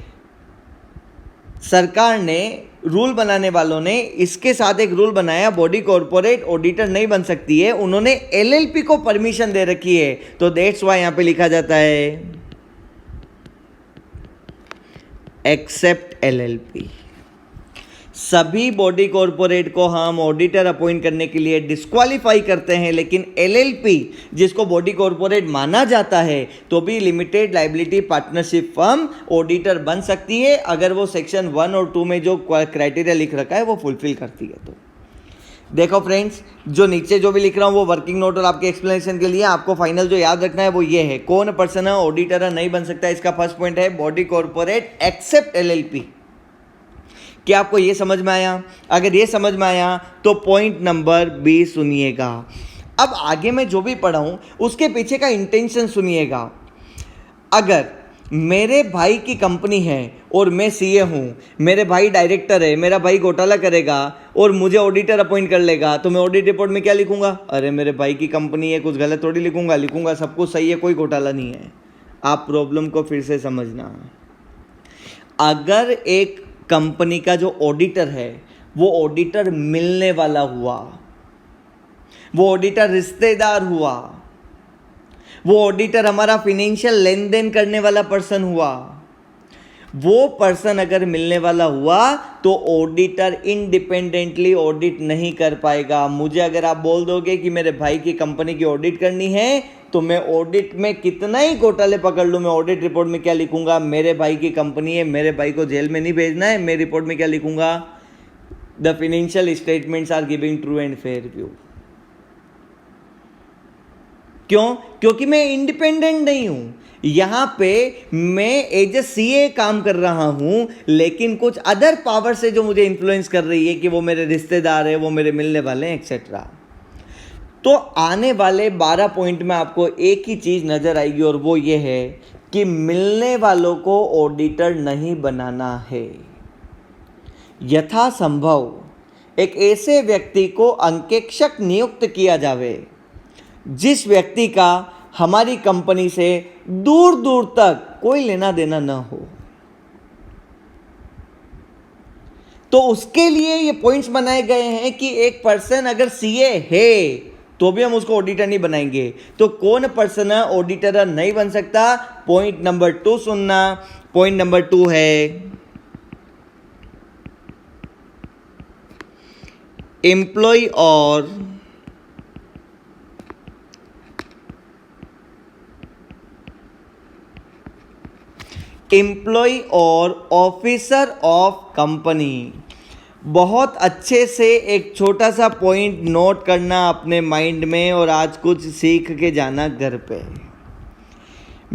सरकार ने, रूल बनाने वालों ने इसके साथ एक रूल बनाया, बॉडी कॉरपोरेट ऑडिटर नहीं बन सकती है, उन्होंने एलएलपी को परमिशन दे रखी है। तो दैट्स व्हाई यहां पे लिखा जाता है एक्सेप्ट एलएलपी। सभी बॉडी कॉरपोरेट को हम ऑडिटर अपॉइंट करने के लिए डिस्क्वालीफाई करते हैं, लेकिन एलएलपी जिसको बॉडी कॉरपोरेट माना जाता है तो भी limited liability partnership firm auditor बन सकती है अगर वो सेक्शन 1 और 2 में जो क्राइटेरिया लिख रखा है वो फुलफिल करती है। तो देखो फ्रेंड्स, जो नीचे जो भी लिख रहा हूँ वो वर्किंग नोट और आपके एक्सप्लेनेशन के लिए, आपको फाइनल जो याद रखना है वो ये है, कौन पर्सन ऑडिटर नहीं बन सकता। इसका फर्स्ट पॉइंट है बॉडी कॉरपोरेट एक्सेप्ट एलएलपी। क्या आपको ये समझ में आया? अगर ये समझ में आया तो पॉइंट नंबर 20 सुनिएगा। अब आगे मैं जो भी पढ़ा हूं उसके पीछे का इंटेंशन सुनिएगा। अगर मेरे भाई की कंपनी है और मैं सीए हूं, मेरे भाई डायरेक्टर है, मेरा भाई घोटाला करेगा और मुझे ऑडिटर अपॉइंट कर लेगा, तो मैं ऑडिट रिपोर्ट में क्या लिखूंगा? अरे मेरे भाई की कंपनी है, कुछ गलत थोड़ी लिखूंगा सब कुछ सही है, कोई घोटाला नहीं है। आप प्रॉब्लम को फिर से समझना। अगर एक कंपनी का जो ऑडिटर है वो ऑडिटर मिलने वाला हुआ, वो ऑडिटर रिश्तेदार हुआ, वो ऑडिटर हमारा फाइनेंशियल लेन देन करने वाला पर्सन हुआ, वो पर्सन अगर मिलने वाला हुआ तो ऑडिटर इंडिपेंडेंटली ऑडिट नहीं कर पाएगा। मुझे अगर आप बोल दोगे कि मेरे भाई की कंपनी की ऑडिट करनी है तो मैं ऑडिट में कितना ही घोटाले पकड़ लूँ, मैं ऑडिट रिपोर्ट में क्या लिखूंगा? मेरे भाई की कंपनी है, मेरे भाई को जेल में नहीं भेजना है, मैं रिपोर्ट में क्या लिखूंगा? The financial statements are giving true and fair view. क्यों? क्योंकि मैं इंडिपेंडेंट नहीं हूं। यहां पे मैं एज ए सीए काम कर रहा हूं, लेकिन कुछ अदर पावर से जो मुझे इन्फ्लुएंस कर रही है कि वो मेरे रिश्तेदार है, वो मेरे मिलने वाले हैं, एक्सेट्रा। तो आने वाले 12 पॉइंट में आपको एक ही चीज नजर आएगी और वो ये है कि मिलने वालों को ऑडिटर नहीं बनाना है। यथासंभव एक ऐसे व्यक्ति को अंकेक्षक नियुक्त किया जावे जिस व्यक्ति का हमारी कंपनी से दूर दूर तक कोई लेना देना ना हो। तो उसके लिए ये पॉइंट्स बनाए गए हैं कि एक पर्सन अगर सीए है तो भी हम उसको ऑडिटर नहीं बनाएंगे। तो कौन पर्सन ऑडिटर नहीं बन सकता? पॉइंट नंबर 2 सुनना। पॉइंट नंबर 2 है एम्प्लॉय और एम्प्लॉय और ऑफिसर ऑफ कंपनी। बहुत अच्छे से एक छोटा सा पॉइंट नोट करना अपने माइंड में और आज कुछ सीख के जाना घर पे।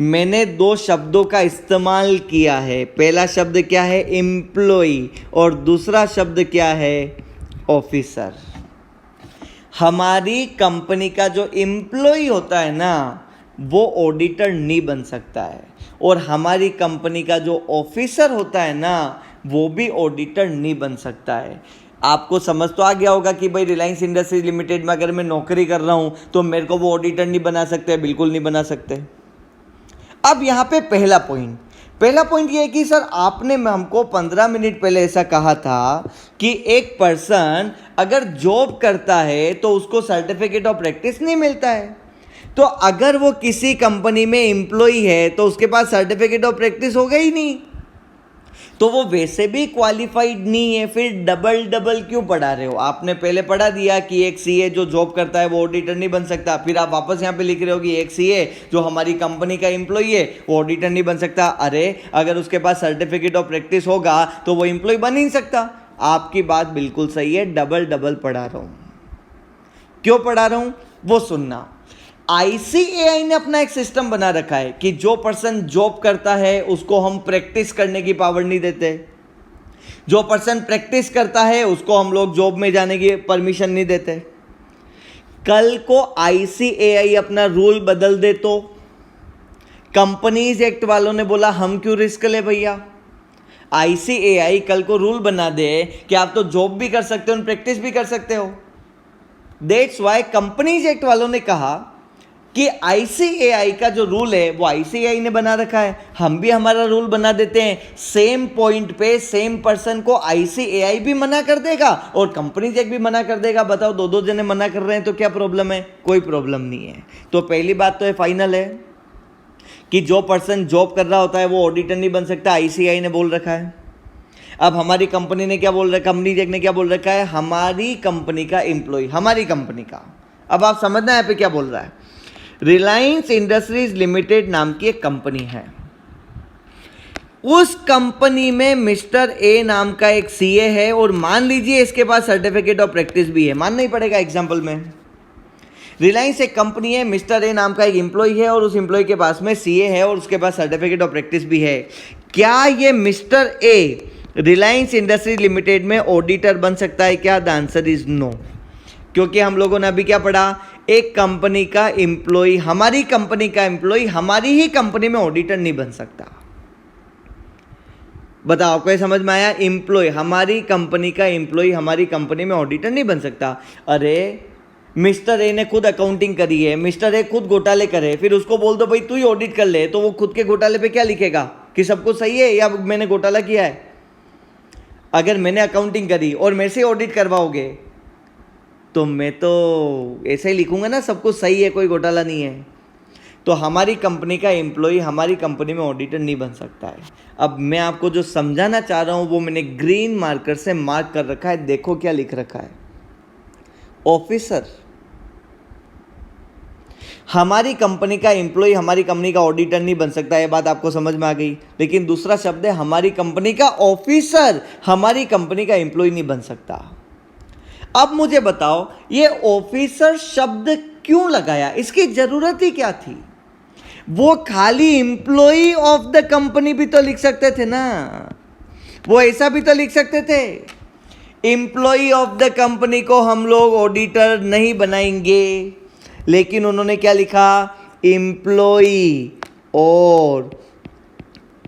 मैंने 2 शब्दों का इस्तेमाल किया है। पहला शब्द क्या है? एम्प्लॉय, और दूसरा शब्द क्या है? ऑफिसर। हमारी कंपनी का जो एम्प्लॉय होता है ना वो ऑडिटर नहीं बन सकता है, और हमारी कंपनी का जो ऑफिसर होता है ना वो भी ऑडिटर नहीं बन सकता है। आपको समझ तो आ गया होगा कि भाई रिलायंस इंडस्ट्रीज लिमिटेड में अगर मैं नौकरी कर रहा हूं तो मेरे को वो ऑडिटर नहीं बना सकते, बिल्कुल नहीं बना सकते। अब यहां पे पहला पॉइंट ये है कि सर आपने हमको 15 मिनट पहले ऐसा कहा था कि एक पर्सन अगर जॉब करता है तो उसको सर्टिफिकेट ऑफ प्रैक्टिस नहीं मिलता है। तो अगर वो किसी कंपनी में एम्प्लॉय है तो उसके पास सर्टिफिकेट ऑफ प्रैक्टिस होगा ही नहीं, तो वो वैसे भी क्वालिफाइड नहीं है, फिर डबल क्यों पढ़ा रहे हो? आपने पहले पढ़ा दिया कि एक सीए जो जॉब करता है वो ऑडिटर नहीं बन सकता, फिर आप वापस यहाँ पे लिख रहे हो कि एक सीए जो हमारी कंपनी का एम्प्लॉय है वो ऑडिटर नहीं बन सकता। अरे अगर उसके पास सर्टिफिकेट ऑफ प्रैक्टिस होगा तो वो एम्प्लॉय बन ही नहीं सकता। आपकी बात बिल्कुल सही है, डबल पढ़ा रहा हूं। क्यों पढ़ा रहा हूं वो सुनना। आईसीएआई ने अपना एक सिस्टम बना रखा है कि जो पर्सन जॉब करता है उसको हम प्रैक्टिस करने की पावर नहीं देते, जो पर्सन प्रैक्टिस करता है उसको हम लोग जॉब में जाने की परमिशन नहीं देते। कल को आईसीएआई अपना रूल बदल दे तो कंपनीज एक्ट वालों ने बोला हम क्यों रिस्क ले भैया। आईसीएआई कल को रूल बना दे कि आप तो जॉब भी कर सकते हो, प्रैक्टिस भी कर सकते हो। दैट्स वाई कंपनीज एक्ट वालों ने कहा कि आईसीएआई का जो रूल है वो आईसीएआई ने बना रखा है, हम भी हमारा रूल बना देते हैं। सेम पॉइंट पे सेम पर्सन को आईसीएआई भी मना कर देगा और कंपनी चेक भी मना कर देगा। बताओ, दो जने मना कर रहे हैं तो क्या प्रॉब्लम है? कोई प्रॉब्लम नहीं है। तो पहली बात तो ये फाइनल है कि जो पर्सन जॉब कर रहा होता है वो ऑडिटर नहीं बन सकता, आईसीएआई ने बोल रखा है। अब हमारी कंपनी ने क्या बोल रखा, कंपनी चेक ने क्या बोल रखा है? हमारी कंपनी का एम्प्लॉय, हमारी कंपनी का। अब आप समझना यहाँ पे क्या बोल रहा है। रिलायंस इंडस्ट्रीज लिमिटेड नाम की एक कंपनी है, उस कंपनी में मिस्टर ए नाम का एक सीए है और मान लीजिए इसके पास सर्टिफिकेट ऑफ प्रैक्टिस भी है। मानना ही पड़ेगा एग्जांपल में। रिलायंस एक कंपनी है, मिस्टर ए नाम का एक एम्प्लॉय है और उस एम्प्लॉय के पास में सीए है और उसके पास सर्टिफिकेट ऑफ प्रैक्टिस भी है। क्या ये mister A Reliance Industries Limited में ऑडिटर बन सकता है क्या? The answer is no. क्योंकि हम लोगों ने अभी क्या पढ़ा, एक कंपनी का एम्प्लॉय, हमारी कंपनी का एम्प्लॉय हमारी ही कंपनी में ऑडिटर नहीं बन सकता। बताओ, आपको समझ में आया? एम्प्लॉय, हमारी कंपनी का एम्प्लॉय हमारी कंपनी में ऑडिटर नहीं बन सकता। अरे मिस्टर ए ने खुद अकाउंटिंग करी है, मिस्टर ए खुद घोटाले करे, फिर उसको बोल दो भाई तू ही ऑडिट कर ले, तो वो खुद के घोटाले पे क्या लिखेगा कि सब कुछ सही है या मैंने घोटाला किया है? अगर मैंने अकाउंटिंग करी और मेरे से ऑडिट करवाओगे तो मैं तो ऐसे ही लिखूंगा ना, सब कुछ सही है, कोई घोटाला नहीं है। तो हमारी कंपनी का एम्प्लॉय हमारी कंपनी में ऑडिटर नहीं बन सकता है। अब मैं आपको जो समझाना चाह रहा हूं वो मैंने ग्रीन मार्कर से मार्क कर रखा है। देखो क्या लिख रखा है, ऑफिसर। हमारी कंपनी का एम्प्लॉय हमारी कंपनी का ऑडिटर नहीं बन सकता, ये बात आपको समझ में आ गई। लेकिन दूसरा शब्द है हमारी कंपनी का ऑफिसर हमारी कंपनी का एम्प्लॉय नहीं बन सकता। अब मुझे बताओ ये ऑफिसर शब्द क्यों लगाया, इसकी जरूरत ही क्या थी? वो खाली एम्प्लॉय ऑफ द कंपनी भी तो लिख सकते थे ना, वो ऐसा भी तो लिख सकते थे, एम्प्लॉय ऑफ द कंपनी को हम लोग ऑडिटर नहीं बनाएंगे। लेकिन उन्होंने क्या लिखा, एम्प्लॉय और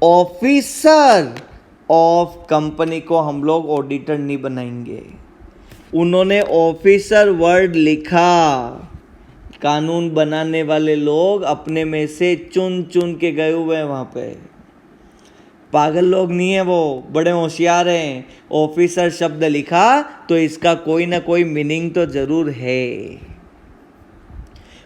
ऑफिसर ऑफ कंपनी को हम लोग ऑडिटर नहीं बनाएंगे। उन्होंने ऑफिसर वर्ड लिखा। कानून बनाने वाले लोग अपने में से चुन चुन के गए हुए हैं वहां पे, पागल लोग नहीं है, वो बड़े होशियार हैं। ऑफिसर शब्द लिखा तो इसका कोई ना कोई मीनिंग तो जरूर है।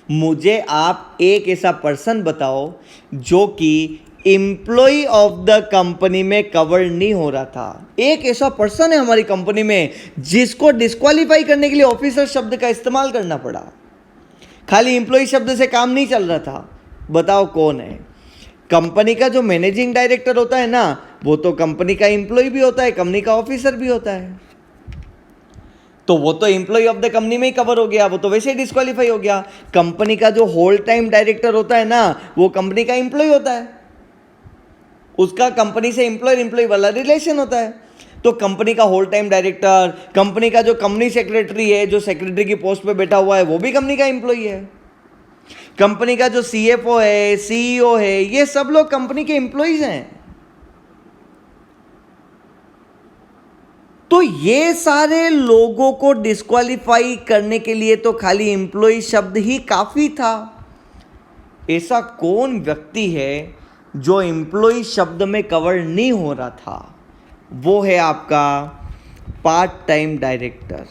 मुझे आप एक ऐसा पर्सन बताओ जो कि एम्प्लॉय ऑफ द कंपनी में कवर नहीं हो रहा था। एक ऐसा पर्सन है हमारी कंपनी में जिसको डिस्क्वालीफाई करने के लिए ऑफिसर शब्द का इस्तेमाल करना पड़ा, खाली एम्प्लॉय शब्द से काम नहीं चल रहा था। बताओ कौन है? कंपनी का जो मैनेजिंग डायरेक्टर होता है ना, वो तो कंपनी का एम्प्लॉय भी होता है, कंपनी का ऑफिसर भी होता है। तो वो तो एम्प्लॉय ऑफ द कंपनी में ही कवर हो गया, वो तो वैसे ही डिस्क्वालीफाई हो गया। कंपनी का जो होल टाइम डायरेक्टर होता है ना, वो कंपनी का एम्प्लॉय होता है, उसका कंपनी से एम्प्लॉय वाला रिलेशन होता है। तो कंपनी का होल टाइम डायरेक्टर, कंपनी का जो कंपनी सेक्रेटरी है, जो सेक्रेटरी की पोस्ट पे बैठा हुआ है, वो भी कंपनी का एम्प्लॉय है। कंपनी का जो सीएफओ है, सीईओ है, ये सब लोग कंपनी के एम्प्लॉयज हैं। तो ये सारे लोगों को डिस्क्वालीफाई करने के लिए तो खाली एम्प्लॉय शब्द ही काफी था। ऐसा कौन व्यक्ति है जो एम्प्लॉय शब्द में कवर नहीं हो रहा था? वो है आपका part time director.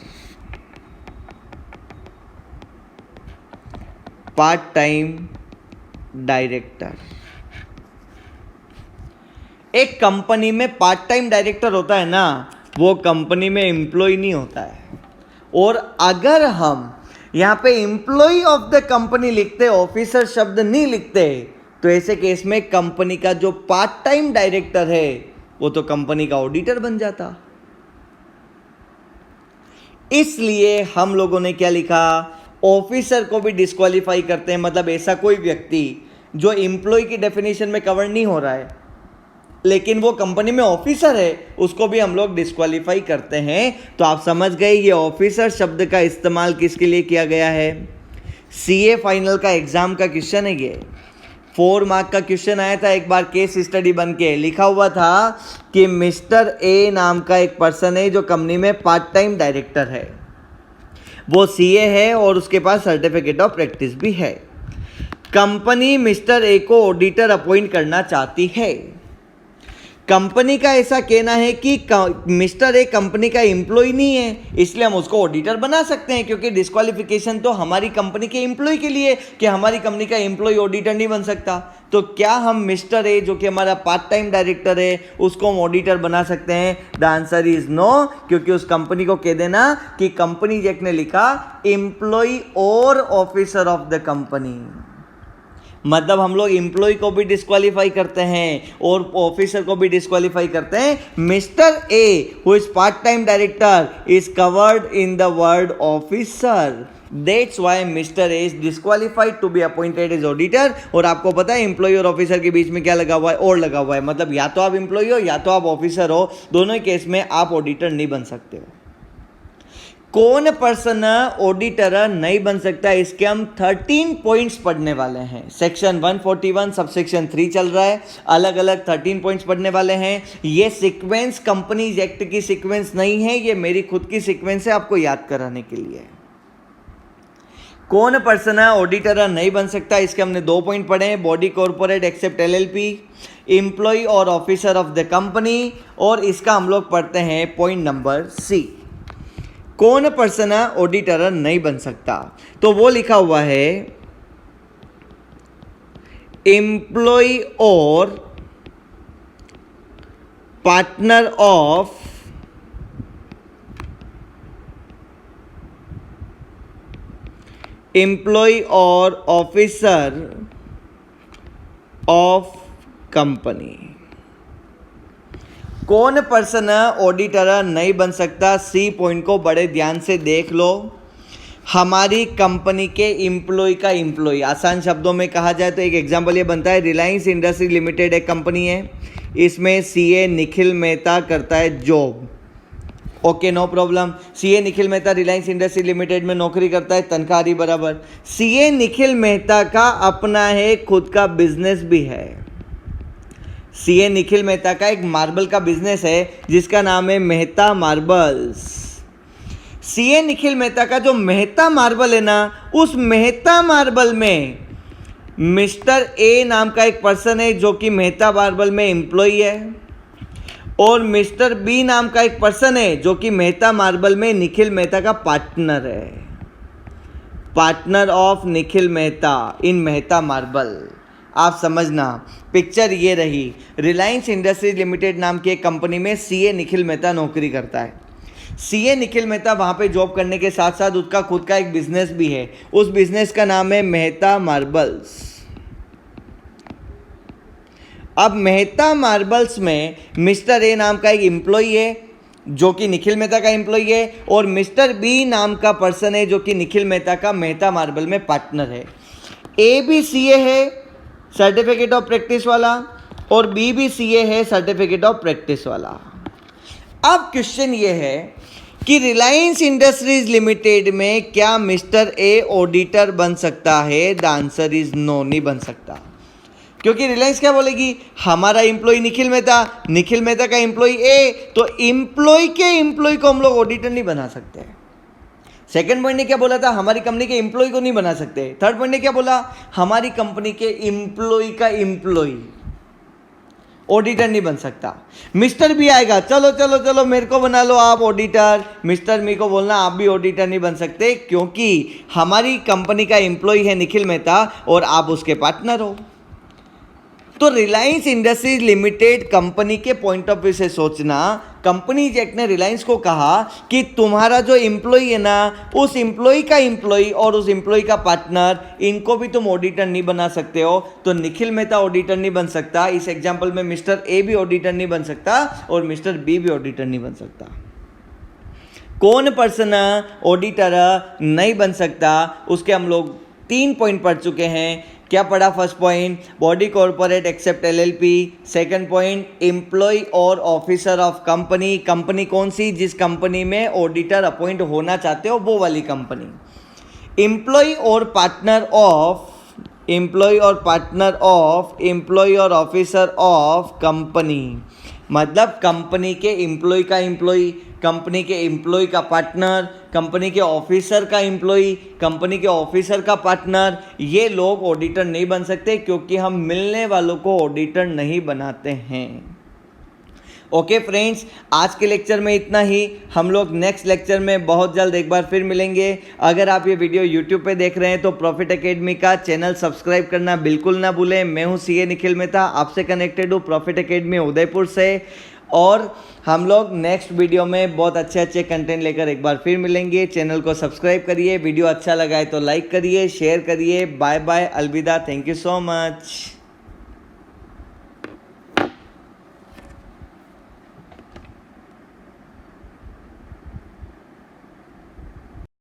Part time director, एक कंपनी में पार्ट टाइम डायरेक्टर होता है ना, वो कंपनी में एम्प्लॉय नहीं होता है। और अगर हम यहाँ पे एम्प्लॉय ऑफ द कंपनी लिखते, ऑफिसर शब्द नहीं लिखते, तो ऐसे केस में कंपनी का जो पार्ट टाइम डायरेक्टर है वो तो कंपनी का ऑडिटर बन जाता। इसलिए हम लोगों ने क्या लिखा, ऑफिसर को भी डिस्क्वालीफाई करते हैं। मतलब ऐसा कोई व्यक्ति जो एम्प्लॉय की डेफिनेशन में कवर नहीं हो रहा है लेकिन वो कंपनी में ऑफिसर है, उसको भी हम लोग डिस्क्वालीफाई करते हैं। तो आप समझ गए ये ऑफिसर शब्द का इस्तेमाल किसके लिए किया गया है। सीए फाइनल का एग्जाम का क्वेश्चन है ये, 4 मार्क का क्वेश्चन आया था एक बार, केस स्टडी बन के लिखा हुआ था कि मिस्टर ए नाम का एक पर्सन है जो कंपनी में पार्ट टाइम डायरेक्टर है, वो सीए है और उसके पास सर्टिफिकेट ऑफ प्रैक्टिस भी है। कंपनी मिस्टर ए को ऑडिटर अपॉइंट करना चाहती है। कंपनी का ऐसा कहना है कि मिस्टर ए कंपनी का एम्प्लॉय नहीं है, इसलिए हम उसको ऑडिटर बना सकते हैं, क्योंकि डिस्क्वालिफिकेशन तो हमारी कंपनी के एम्प्लॉय के लिए कि हमारी कंपनी का एम्प्लॉय ऑडिटर नहीं बन सकता। तो क्या हम मिस्टर ए जो कि हमारा पार्ट टाइम डायरेक्टर है उसको हम ऑडिटर बना सकते हैं? द आंसर इज नो, क्योंकि उस कंपनी को कह देना कि कंपनी एक्ट ने लिखा एम्प्लॉय और ऑफिसर ऑफ द कंपनी। मतलब हम लोग एम्प्लॉय को भी डिस्क्वालीफाई करते हैं और ऑफिसर को भी डिस्क्वालीफाई करते हैं। Mister A who is part time director is covered in the word officer, that's why mister A is disqualified to be appointed as auditor. और आपको पता है एम्प्लॉय और ऑफिसर के बीच में क्या लगा हुआ है, और लगा हुआ है। मतलब या तो आप एम्प्लॉय हो या तो आप ऑफिसर हो, दोनों ही केस में आप ऑडिटर नहीं बन सकते हो। कौन पर्सन ऑडिटर नहीं बन सकता, इसके हम 13 पॉइंट्स पढ़ने वाले हैं। सेक्शन 141 सबसेक्शन 3 चल रहा है, अलग अलग 13 पॉइंट्स पढ़ने वाले हैं। ये सीक्वेंस कंपनीज एक्ट की सीक्वेंस नहीं है, ये मेरी खुद की सीक्वेंस है आपको याद कराने के लिए। कौन पर्सन ऑडिटर नहीं बन सकता, इसके हमने 2 पॉइंट पढ़े हैं, body corporate except LLP, employ और ऑफिसर ऑफ द कंपनी। और इसका हम लोग पढ़ते हैं पॉइंट नंबर सी, कौन पर्सन ऑडिटर नहीं बन सकता। तो वो लिखा हुआ है एम्प्लॉय और पार्टनर ऑफ एम्प्लॉय और ऑफिसर ऑफ कंपनी। कौन पर्सन ऑडिटर नहीं बन सकता, सी पॉइंट को बड़े ध्यान से देख लो। हमारी कंपनी के एम्प्लॉय का एम्प्लॉय, आसान शब्दों में कहा जाए तो एक एग्जांपल ये बनता है, रिलायंस इंडस्ट्री लिमिटेड एक कंपनी है, इसमें सीए निखिल मेहता करता है job. Okay, no problem. CA Nikhil Mehta Reliance industry limited में नौकरी करता है, तनख्वाह बराबर। सीए निखिल मेहता का अपना है खुद का बिजनेस भी है। सीए निखिल मेहता का एक मार्बल का बिजनेस है जिसका नाम है मेहता मार्बल्स। सीए निखिल मेहता का जो मेहता मार्बल है ना, उस मेहता मार्बल में मिस्टर ए नाम का एक पर्सन है जो कि मेहता मार्बल में एम्प्लॉय है, और मिस्टर बी नाम का एक पर्सन है जो कि मेहता मार्बल में निखिल मेहता का पार्टनर है, partner of Nikhil Mehta in Mehta marble. आप समझना, पिक्चर ये रही, रिलायंस इंडस्ट्रीज लिमिटेड नाम की एक कंपनी में सीए निखिल मेहता नौकरी करता है। सीए निखिल मेहता वहाँ पे जॉब करने के साथ साथ उसका खुद का एक बिजनेस भी है, उस बिजनेस का नाम है मेहता मार्बल्स। अब मेहता मार्बल्स में मिस्टर ए नाम का एक एम्प्लॉय है जो कि निखिल मेहता का एम्प्लॉय है, और मिस्टर बी नाम का पर्सन है जो कि निखिल मेहता का मेहता मार्बल में पार्टनर है। ए भी सीए है सर्टिफिकेट ऑफ प्रैक्टिस वाला, और बी भी सीए है सर्टिफिकेट ऑफ प्रैक्टिस वाला। अब क्वेश्चन ये है कि रिलायंस इंडस्ट्रीज लिमिटेड में क्या मिस्टर ए ऑडिटर बन सकता है? द आंसर इज नो, नहीं बन सकता, क्योंकि रिलायंस क्या बोलेगी, हमारा एम्प्लॉय निखिल मेहता का एम्प्लॉय ए, तो एम्प्लॉय के एम्प्लॉय को हम लोग ऑडिटर नहीं बना सकते। सेकंड पॉइंट ने क्या बोला था, हमारी कंपनी के एम्प्लॉय को नहीं बना सकते। थर्ड पॉइंट ने क्या बोला, हमारी कंपनी के एम्प्लॉय का एम्प्लॉय ऑडिटर नहीं बन सकता। मिस्टर भी आएगा, चलो चलो चलो मेरे को बना लो आप ऑडिटर, मिस्टर मी को बोलना आप भी ऑडिटर नहीं बन सकते, क्योंकि हमारी कंपनी का एम्प्लॉय है निखिल मेहता और आप उसके पार्टनर हो। तो रिलायंस इंडस्ट्रीज लिमिटेड कंपनी के पॉइंट ऑफ व्यू से सोचना, कंपनीज एक्ट ने रिलायंस को कहा कि तुम्हारा जो एम्प्लॉय है ना, उस एम्प्लॉय का एम्प्लॉय और उस एम्प्लॉय का पार्टनर, इनको भी तुम ऑडिटर नहीं बना सकते हो। तो निखिल मेहता ऑडिटर नहीं बन सकता, इस एग्जाम्पल में मिस्टर ए भी ऑडिटर नहीं बन सकता और मिस्टर बी भी ऑडिटर नहीं बन सकता। कौन पर्सन ऑडिटर नहीं बन सकता, उसके हम लोग 3 पॉइंट पढ़ चुके हैं। क्या पढ़ा? First point, body corporate except LLP. Second point, employ और ऑफिसर ऑफ कंपनी। कंपनी कौन सी? जिस कंपनी में ऑडिटर अपॉइंट होना चाहते हो वो वाली कंपनी। एम्प्लॉय और पार्टनर ऑफ, एम्प्लॉय और पार्टनर ऑफ, एम्प्लॉय और ऑफिसर ऑफ कंपनी, मतलब कंपनी के एम्प्लॉय का एम्प्लॉय, कंपनी के एम्प्लॉय का पार्टनर, कंपनी के ऑफिसर का एम्प्लॉय, कंपनी के ऑफिसर का पार्टनर, ये लोग ऑडिटर नहीं बन सकते, क्योंकि हम मिलने वालों को ऑडिटर नहीं बनाते हैं। ओके फ्रेंड्स, आज के लेक्चर में इतना ही। हम लोग नेक्स्ट लेक्चर में बहुत जल्द एक बार फिर मिलेंगे। अगर आप ये वीडियो यूट्यूब पे देख रहे हैं तो प्रॉफिट एकेडमी का चैनल सब्सक्राइब करना बिल्कुल ना भूलें। मैं हूँ सीए निखिल मेहता, आपसे कनेक्टेड हूँ प्रॉफिट एकेडमी उदयपुर से। और हम लोग नेक्स्ट वीडियो में बहुत अच्छे कंटेंट लेकर एक बार फिर मिलेंगे। चैनल को सब्सक्राइब करिए, वीडियो अच्छा लगा है तो लाइक करिए, शेयर करिए। बाय बाय, अलविदा, थैंक यू सो मच।